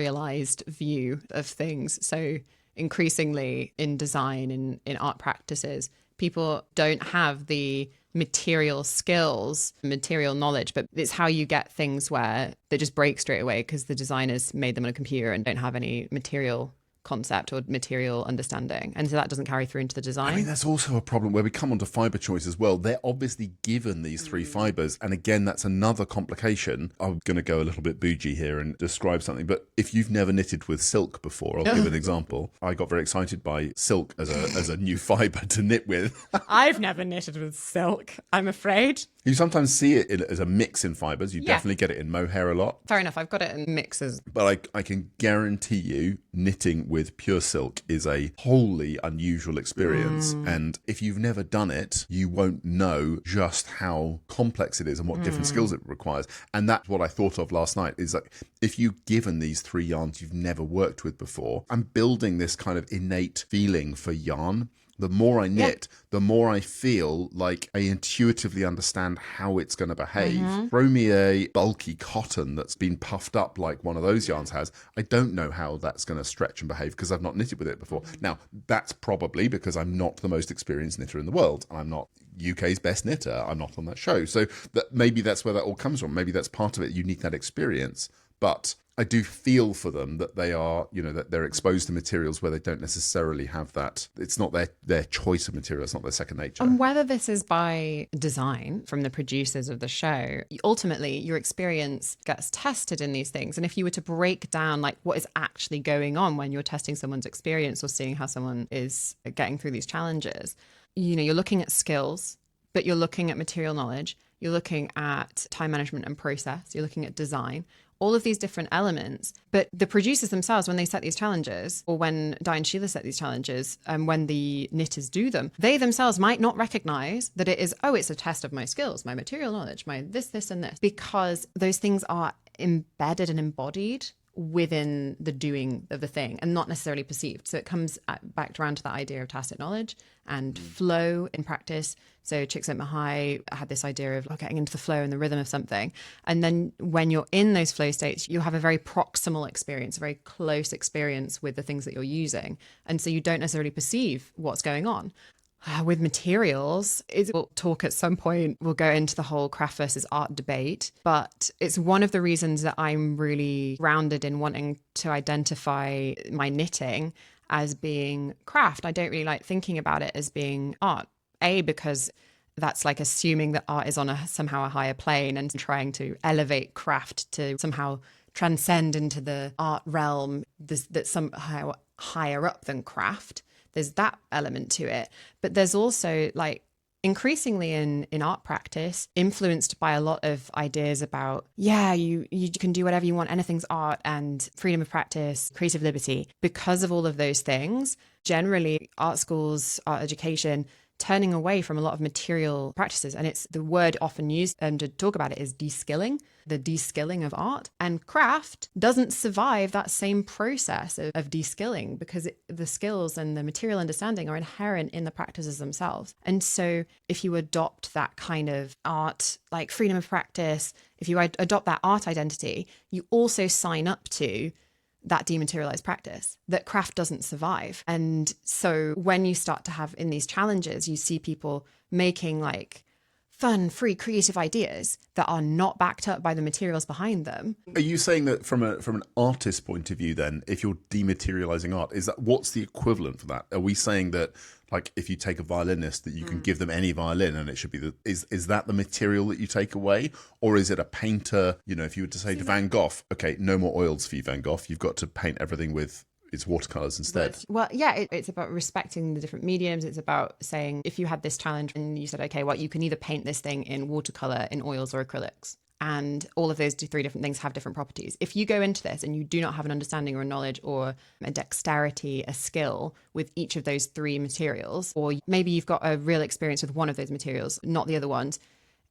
view of things. So increasingly in design, in art practices, people don't have the material skills, material knowledge, but it's how you get things where they just break straight away because the designers made them on a computer and don't have any material concept or material understanding, and so that doesn't carry through into the design. I mean, that's also a problem where we come onto fibre choice as well. They're obviously given these three fibres, and again, that's another complication. I'm going to go a little bit bougie here and describe something, but if you've never knitted with silk before, I'll give an example. I got very excited by silk as a new fibre to knit with. I've never knitted with silk, I'm afraid. You sometimes see it as a mix in fibres. You definitely get it in mohair a lot. Fair enough, I've got it in mixes. But I can guarantee you knitting with pure silk is a wholly unusual experience. And if you've never done it, you won't know just how complex it is and what different skills it requires. And that's what I thought of last night is like, if you've given these three yarns you've never worked with before, I'm building this kind of innate feeling for yarn. The more I knit, the more I feel like I intuitively understand how it's going to behave. Throw me a bulky cotton that's been puffed up like one of those yarns has. I don't know how that's going to stretch and behave because I've not knitted with it before. Now, that's probably because I'm not the most experienced knitter in the world. I'm not UK's best knitter. I'm not on that show. So maybe that's where that all comes from. Maybe that's part of it. You need that experience. But I do feel for them that they are, that they're exposed to materials where they don't necessarily have that. It's not their choice of material. It's not their second nature. And whether this is by design from the producers of the show, ultimately your experience gets tested in these things. And if you were to break down like what is actually going on when you're testing someone's experience or seeing how someone is getting through these challenges, you're looking at skills, but you're looking at material knowledge. You're looking at time management and process. You're looking at design. all of these different elements. But the producers themselves, when they set these challenges, or when Di and Sheila set these challenges, and when the knitters do them, they themselves might not recognize that it is, oh, it's a test of my skills, my material knowledge, my this, and this, because those things are embedded and embodied within the doing of the thing and not necessarily perceived. So it comes back around to that idea of tacit knowledge and flow in practice. So Csikszentmihalyi had this idea of getting into the flow and the rhythm of something. And then when you're in those flow states, you have a very proximal experience, a very close experience with the things that you're using. And so you don't necessarily perceive what's going on. With materials, we'll talk at some point, we'll go into the whole craft versus art debate, but it's one of the reasons that I'm really grounded in wanting to identify my knitting as being craft. I don't really like thinking about it as being art, because that's like assuming that art is on somehow a higher plane and trying to elevate craft to somehow transcend into the art realm that's somehow higher up than craft. There's that element to it. But there's also like increasingly in art practice, influenced by a lot of ideas about, you can do whatever you want, anything's art, and freedom of practice, creative liberty. Because of all of those things, generally art schools, art education, turning away from a lot of material practices. And it's the word often used to talk about it is de-skilling, the de-skilling of art. And craft doesn't survive that same process of de-skilling because the skills and the material understanding are inherent in the practices themselves. And so if you adopt that kind of art, like freedom of practice, if you adopt that art identity, you also sign up to that dematerialized practice, that craft doesn't survive. And so when you start to have in these challenges, you see people making like fun, free, creative ideas that are not backed up by the materials behind them. Are you saying that from an artist point of view, then, if you're dematerializing art, what's the equivalent for that? Are we saying that, like, if you take a violinist, that you can give them any violin and it should be is that the material that you take away? Or is it a painter, if you were to say to Van Gogh, okay, no more oils for you, Van Gogh, you've got to paint everything with it's watercolors instead? Well, yeah, it's about respecting the different mediums. It's about saying, if you had this challenge and you said, okay, well, you can either paint this thing in watercolor, in oils, or acrylics. And all of those three different things have different properties. If you go into this and you do not have an understanding or a knowledge or a dexterity, a skill with each of those three materials, or maybe you've got a real experience with one of those materials, not the other ones,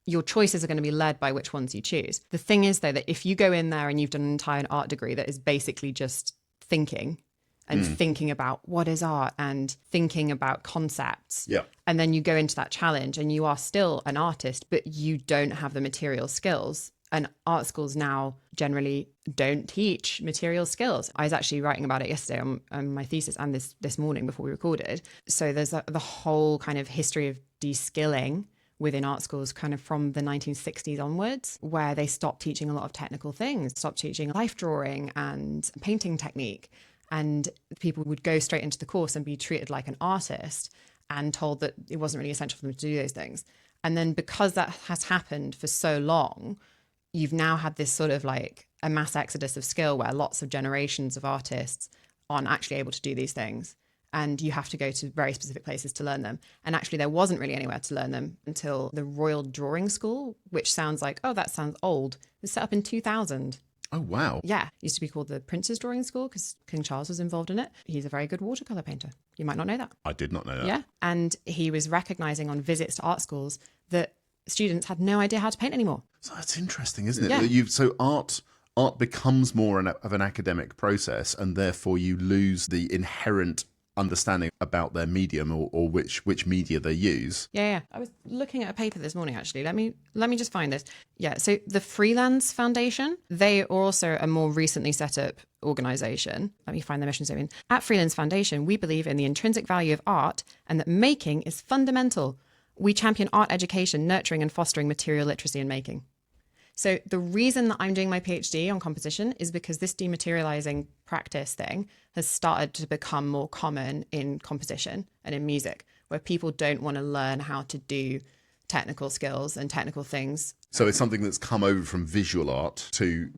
your choices are going to be led by which ones you choose. The thing is, though, that if you go in there and you've done an entire art degree that is basically just thinking and thinking about what is art and thinking about concepts. Yeah. And then you go into that challenge and you are still an artist, but you don't have the material skills. And art schools now generally don't teach material skills. I was actually writing about it yesterday on my thesis and this morning before we recorded. So there's the whole kind of history of de-skilling within art schools kind of from the 1960s onwards, where they stopped teaching a lot of technical things, stopped teaching life drawing and painting technique. And people would go straight into the course and be treated like an artist and told that it wasn't really essential for them to do those things. And then because that has happened for so long, you've now had this sort of like a mass exodus of skill where lots of generations of artists aren't actually able to do these things. And you have to go to very specific places to learn them. And actually there wasn't really anywhere to learn them until the Royal Drawing School, which sounds like, oh, that sounds old. It was set up in 2000. Oh, wow. Yeah. It used to be called the Prince's Drawing School because King Charles was involved in it. He's a very good watercolour painter. You might not know that. I did not know that. Yeah. And he was recognising on visits to art schools that students had no idea how to paint anymore. So that's interesting, isn't it? Yeah. So art becomes more of an academic process, and therefore you lose the inherent understanding about their medium or which media they use. Yeah. I was looking at a paper this morning, actually. Let me just find this. Yeah. So the Freelance Foundation, they are also a more recently set up organization. Let me find the mission statement. At Freelance Foundation, we believe in the intrinsic value of art and that making is fundamental. We champion art education, nurturing and fostering material literacy in making. So the reason that I'm doing my PhD on composition is because this dematerializing practice thing has started to become more common in composition and in music, where people don't want to learn how to do technical skills and technical things. So it's something that's come over from visual art to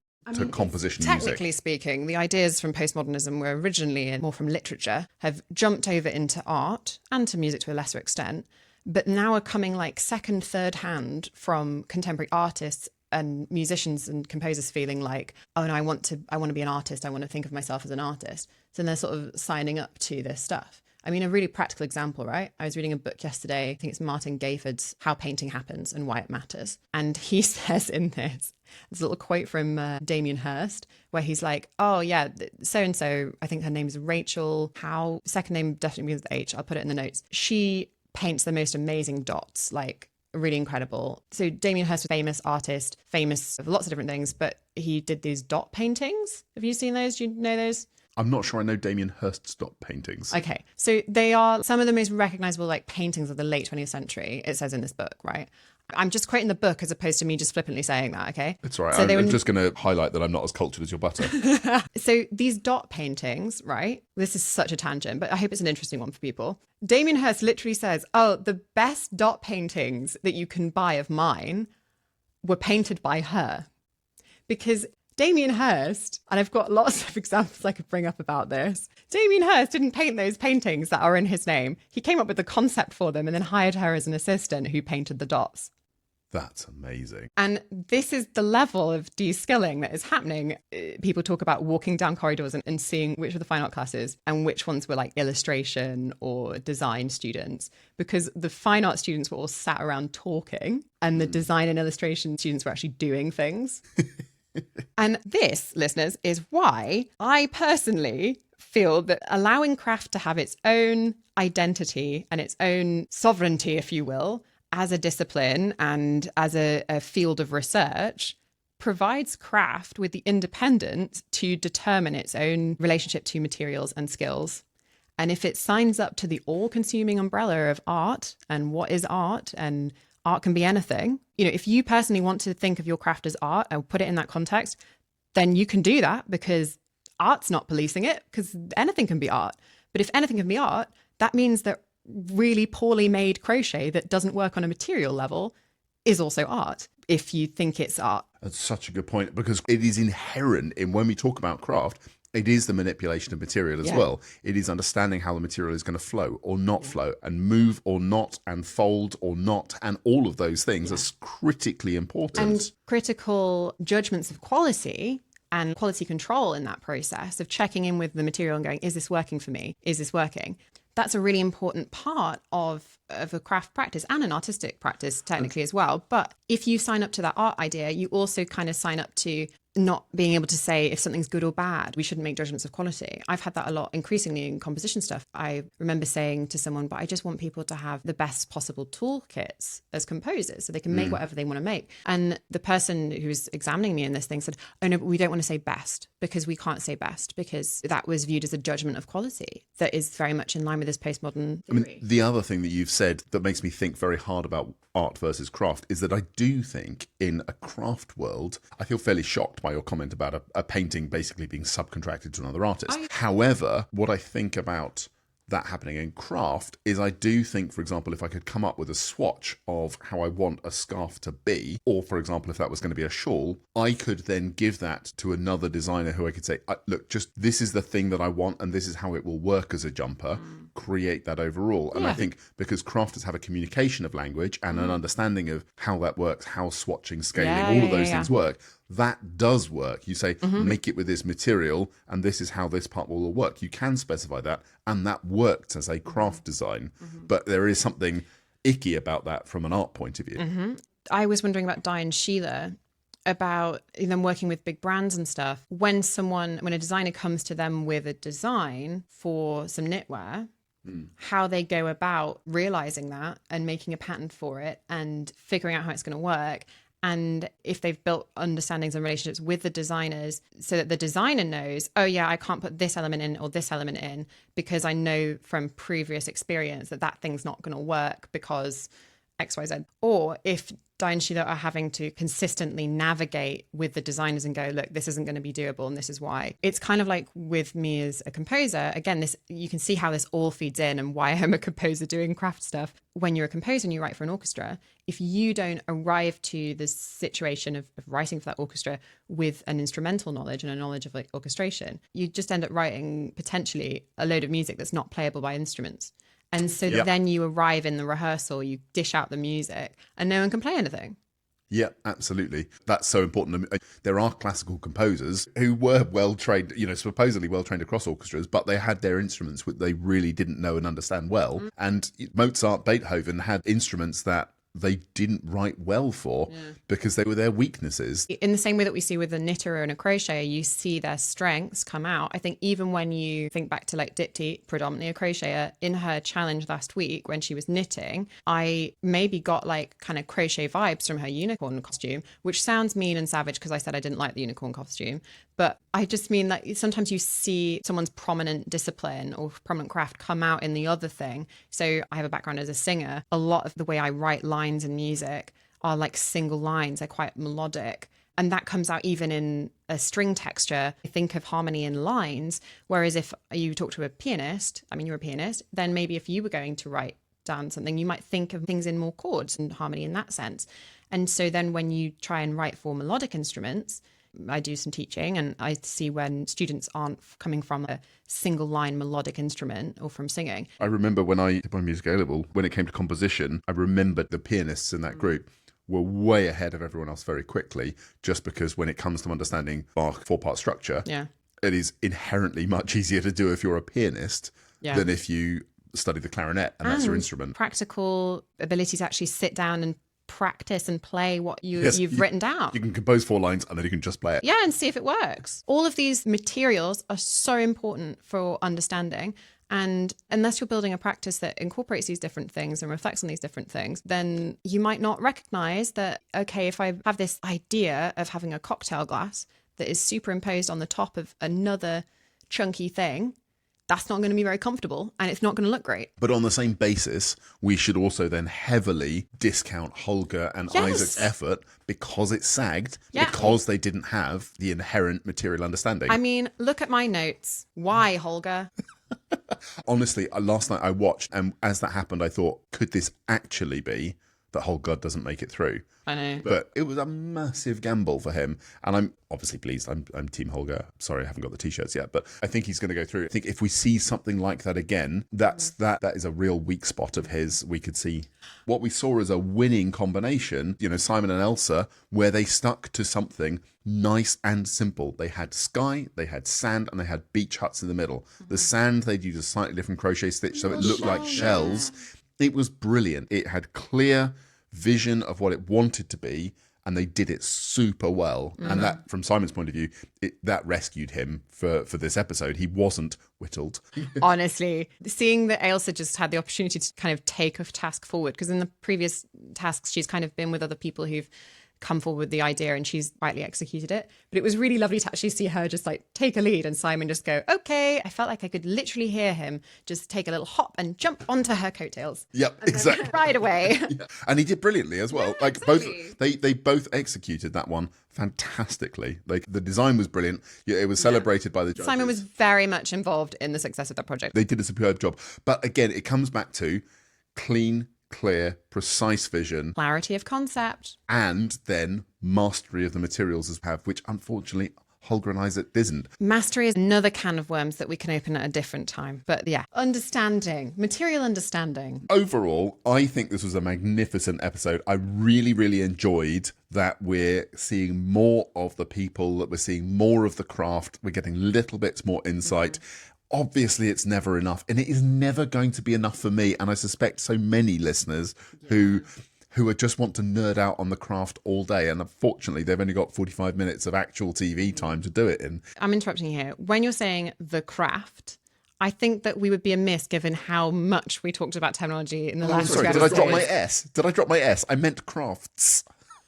composition music. Technically speaking, the ideas from postmodernism were originally more from literature, have jumped over into art and to music to a lesser extent, but now are coming like second, third hand from contemporary artists and musicians and composers feeling like, oh, no, I want to be an artist. I want to think of myself as an artist. So they're sort of signing up to this stuff. I mean, a really practical example, right? I was reading a book yesterday. I think it's Martin Gayford's How Painting Happens and Why It Matters. And he says in this, there's a little quote from Damien Hirst where he's like, oh, yeah, so-and-so, I think her name is Rachel Howe. Second name definitely begins with H. I'll put it in the notes. She paints the most amazing dots, like really incredible. So Damien Hirst was a famous artist, famous for lots of different things, but he did these dot paintings. Have you seen those? Do you know those? I'm not sure I know Damien Hirst's dot paintings. Okay. So they are some of the most recognizable like paintings of the late 20th century, it says in this book, right? I'm just quoting the book as opposed to me just flippantly saying that, okay? It's all right. So I'm just going to highlight that I'm not as cultured as your butter. So these dot paintings, right? This is such a tangent, but I hope it's an interesting one for people. Damien Hirst literally says, oh, the best dot paintings that you can buy of mine were painted by her. Because Damien Hirst, and I've got lots of examples I could bring up about this. Damien Hirst didn't paint those paintings that are in his name. He came up with the concept for them and then hired her as an assistant who painted the dots. That's amazing. And this is the level of de-skilling that is happening. People talk about walking down corridors and seeing which were the fine art classes and which ones were like illustration or design students, because the fine art students were all sat around talking and the design and illustration students were actually doing things. And this, listeners, is why I personally feel that allowing craft to have its own identity and its own sovereignty, if you will, as a discipline and as a field of research, provides craft with the independence to determine its own relationship to materials and skills. And if it signs up to the all-consuming umbrella of art and what is art, and art can be anything, you know, if you personally want to think of your craft as art and put it in that context, then you can do that because art's not policing it, because anything can be art. But if anything can be art, that means that really poorly made crochet that doesn't work on a material level is also art, if you think it's art. That's such a good point, because it is inherent in when we talk about craft, it is the manipulation of material as well. It is understanding how the material is going to flow or not flow and move or not and fold or not. And all of those things are critically important. And critical judgments of quality and quality control in that process of checking in with the material and going, is this working for me? Is this working? That's a really important part of a craft practice and an artistic practice technically as well. But if you sign up to that art idea, you also kind of sign up to not being able to say if something's good or bad. We shouldn't make judgments of quality. I've had that a lot increasingly in composition stuff. I remember saying to someone, but I just want people to have the best possible toolkits as composers so they can make whatever they want to make. And the person who was examining me in this thing said, oh no, but we don't want to say best, because we can't say best, because that was viewed as a judgment of quality that is very much in line with this postmodern theory. I mean, the other thing that you've said that makes me think very hard about art versus craft is that I do think in a craft world, I feel fairly shocked by your comment about a painting basically being subcontracted to another artist. However, what I think about that happening in craft is I do think, for example, if I could come up with a swatch of how I want a scarf to be, or for example, if that was going to be a shawl, I could then give that to another designer who I could say, look, just this is the thing that I want and this is how it will work as a jumper, create that overall. And I think because crafters have a communication of language and an understanding of how that works, how swatching, scaling, all of those things work, that does work. You say, make it with this material and this is how this part will work. You can specify that, and that worked as a craft design. But there is something icky about that from an art point of view. I was wondering about Di and Sheila, about them working with big brands and stuff. When a designer comes to them with a design for some knitwear, how they go about realizing that and making a pattern for it and figuring out how it's going to work. And if they've built understandings and relationships with the designers so that the designer knows, oh yeah, I can't put this element in or this element in because I know from previous experience that that thing's not going to work because X, Y, Z. Or if Di and Sheila are having to consistently navigate with the designers and go, look, this isn't going to be doable and this is why. It's kind of like with me as a composer. Again, this, you can see how this all feeds in and why I'm a composer doing craft stuff. When you're a composer and you write for an orchestra, if you don't arrive to the situation of writing for that orchestra with an instrumental knowledge and a knowledge of like orchestration, you just end up writing potentially a load of music that's not playable by instruments. And so then you arrive in the rehearsal, you dish out the music and no one can play anything. Yeah, absolutely. That's so important. I mean, there are classical composers who were well trained, supposedly well trained across orchestras, but they had their instruments which they really didn't know and understand well. And Mozart, Beethoven had instruments that they didn't write well for because they were their weaknesses. In the same way that we see with a knitter and a crocheter, you see their strengths come out. I think even when you think back to like Dipti, predominantly a crocheter, in her challenge last week when she was knitting, I maybe got like kind of crochet vibes from her unicorn costume, which sounds mean and savage because I said I didn't like the unicorn costume. But I just mean that sometimes you see someone's prominent discipline or prominent craft come out in the other thing. So I have a background as a singer. A lot of the way I write lines in music are like single lines. They're quite melodic. And that comes out even in a string texture. I think of harmony in lines. Whereas if you talk to a pianist, I mean, you're a pianist, then maybe if you were going to write down something, you might think of things in more chords and harmony in that sense. And so then when you try and write for melodic instruments, I do some teaching and I see when students aren't coming from a single line melodic instrument or from singing. I remember when I did my music A-level, when it came to composition, I remembered the pianists in that group were way ahead of everyone else very quickly, just because when it comes to understanding Bach 4-part structure, it is inherently much easier to do if you're a pianist than if you study the clarinet and that's your instrument. Practical ability to actually sit down and practice and play what you've written down. You can compose 4 lines and then you can just play it. Yeah, and see if it works. All of these materials are so important for understanding. And unless you're building a practice that incorporates these different things and reflects on these different things, then you might not recognize that, okay, if I have this idea of having a cocktail glass that is superimposed on the top of another chunky thing, that's not going to be very comfortable and it's not going to look great. But on the same basis, we should also then heavily discount Holger and Isaac's effort because it sagged, because they didn't have the inherent material understanding. I mean, look at my notes. Why, Holger? Honestly, last night I watched, and as that happened, I thought, could this actually be that Holger doesn't make it through? I know. But it was a massive gamble for him. And I'm obviously pleased. I'm Team Holger. Sorry, I haven't got the T-shirts yet. But I think he's going to go through. I think if we see something like that again, that is a real weak spot of his. We could see what we saw as a winning combination, Simon and Elsa, where they stuck to something nice and simple. They had sky, they had sand, and they had beach huts in the middle. The sand, they'd use a slightly different crochet stitch, so it looked like shells. It was brilliant. It had clear vision of what it wanted to be, and they did it super well. And that, from Simon's point of view, that rescued him for this episode. He wasn't whittled. Honestly, seeing that Ailsa just had the opportunity to kind of take a task forward, because in the previous tasks, she's kind of been with other people who've come forward with the idea and she's rightly executed it. But it was really lovely to actually see her just like take a lead and Simon just go, okay. I felt like I could literally hear him just take a little hop and jump onto her coattails. Yep, exactly. Right away. Yeah. And he did brilliantly as well. Yeah, exactly. They both executed that one fantastically. Like, the design was brilliant. It was celebrated by the judges. Simon was very much involved in the success of that project. They did a superb job. But again, it comes back to clean, clear, precise vision. Clarity of concept. And then mastery of the materials as have, which unfortunately Holger and Isaac didn't. Mastery is another can of worms that we can open at a different time. But yeah, understanding, material understanding. Overall, I think this was a magnificent episode. I really, really enjoyed that we're seeing more of the people, that we're seeing more of the craft. We're getting little bits more insight. Obviously, it's never enough, and it is never going to be enough for me. And I suspect so many listeners who just want to nerd out on the craft all day. And unfortunately, they've only got 45 minutes of actual TV time to do it in. I'm interrupting you here. When you're saying the craft, I think that we would be amiss given how much we talked about terminology in the last Sorry, episode. did I drop my S? Did I drop my S? I meant crafts.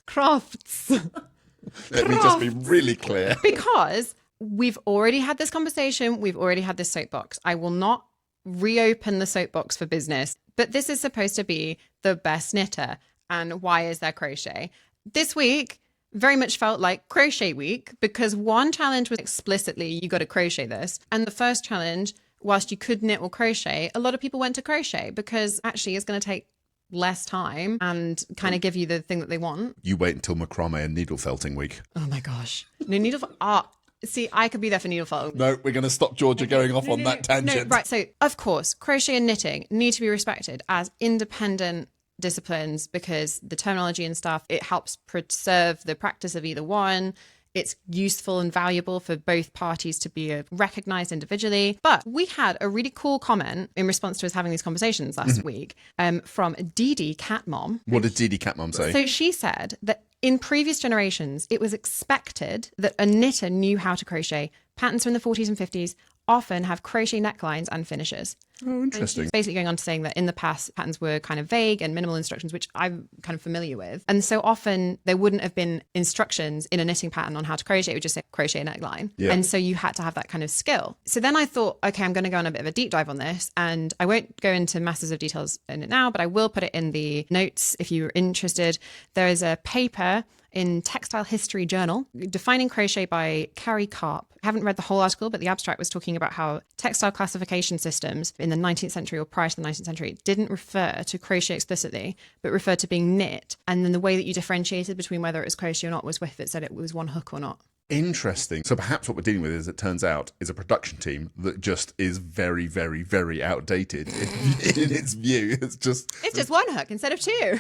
Crafts. Let me just be really clear. Because we've already had this conversation. We've already had this soapbox. I will not reopen the soapbox for business, but this is supposed to be the best knitter. And why is there crochet? This week very much felt like crochet week, because one challenge was explicitly, you got to crochet this. And the first challenge, whilst you could knit or crochet, a lot of people went to crochet because actually it's going to take less time and kind of give you the thing that they want. You wait until macrame and needle felting week. Oh my gosh. No, needle art. See, I could be there for needle felting. No, we're going to stop Georgia going off on that tangent. No, right. So, of course, crochet and knitting need to be respected as independent disciplines because the terminology and stuff, it helps preserve the practice of either one. It's useful and valuable for both parties to be recognized individually. But we had a really cool comment in response to us having these conversations last week from Dee Cat Mom. What did Dee Cat Mom say? So she said that in previous generations, it was expected that a knitter knew how to crochet. Patterns from the 40s and 50s often have crochet necklines and finishes. Oh, interesting. Basically going on to saying that in the past, patterns were kind of vague and minimal instructions, which I'm kind of familiar with. And so often there wouldn't have been instructions in a knitting pattern on how to crochet. It would just say crochet a neckline. Yeah. And so you had to have that kind of skill. So then I thought, okay, I'm going to go on a bit of a deep dive on this. And I won't go into masses of details in it now, but I will put it in the notes if you're interested. There is a paper in Textile History Journal, Defining Crochet by Carrie Karp. I haven't read the whole article, but the abstract was talking about how textile classification systems in the 19th century or prior to the 19th century didn't refer to crochet explicitly, but referred to being knit. And then the way that you differentiated between whether it was crochet or not was if it said it was one hook or not. Interesting. So perhaps what we're dealing with, as it turns out, is a production team that just is very, very, very outdated in its view. It's just one hook instead of two.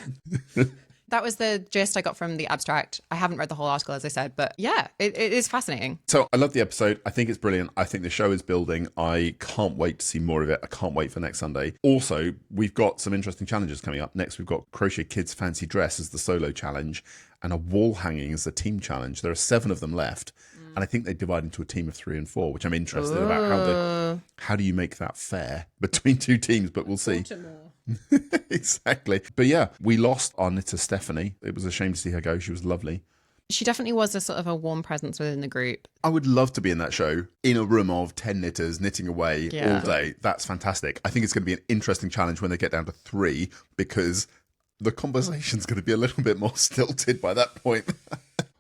That was the gist I got from the abstract. I haven't read the whole article, as I said, but yeah, it is fascinating. So I love the episode. I think it's brilliant. I think the show is building. I can't wait to see more of it. I can't wait for next Sunday. Also, we've got some interesting challenges coming up. Next, we've got Crochet Kids Fancy Dress as the solo challenge and a wall hanging as the team challenge. There are 7 of them left. And I think they divide into a team of 3 and 4, which I'm interested about how do you make that fair between 2 teams, but we'll see. Exactly. But yeah, we lost our knitter Stephanie. It was a shame to see her go. She was lovely. She definitely was a sort of a warm presence within the group. I would love to be in that show in a room of 10 knitters knitting away all day. That's fantastic. I think it's going to be an interesting challenge when they get down to 3 because the conversation's going to be a little bit more stilted by that point.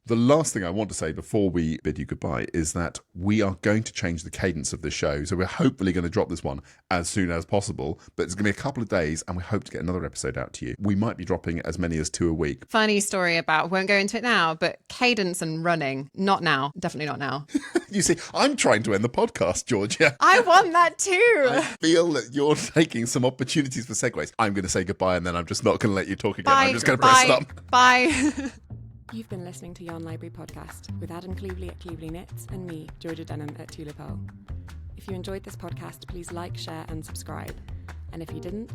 The last thing I want to say before we bid you goodbye is that we are going to change the cadence of the show. So we're hopefully going to drop this one as soon as possible, but it's going to be a couple of days and we hope to get another episode out to you. We might be dropping as many as 2 a week. Funny story about, won't go into it now, but cadence and running. Not now. Definitely not now. You see, I'm trying to end the podcast, Georgia. I want that too. I feel that you're taking some opportunities for segues. I'm going to say goodbye and then I'm just not going to let you talk again. Bye. I'm just going to press stop. Bye. You've been listening to Yarn Library Podcast with Adam Cleveley at Cleveley Knits and me, Georgia Denham at Tulip Hole. If you enjoyed this podcast, please like, share and subscribe. And if you didn't,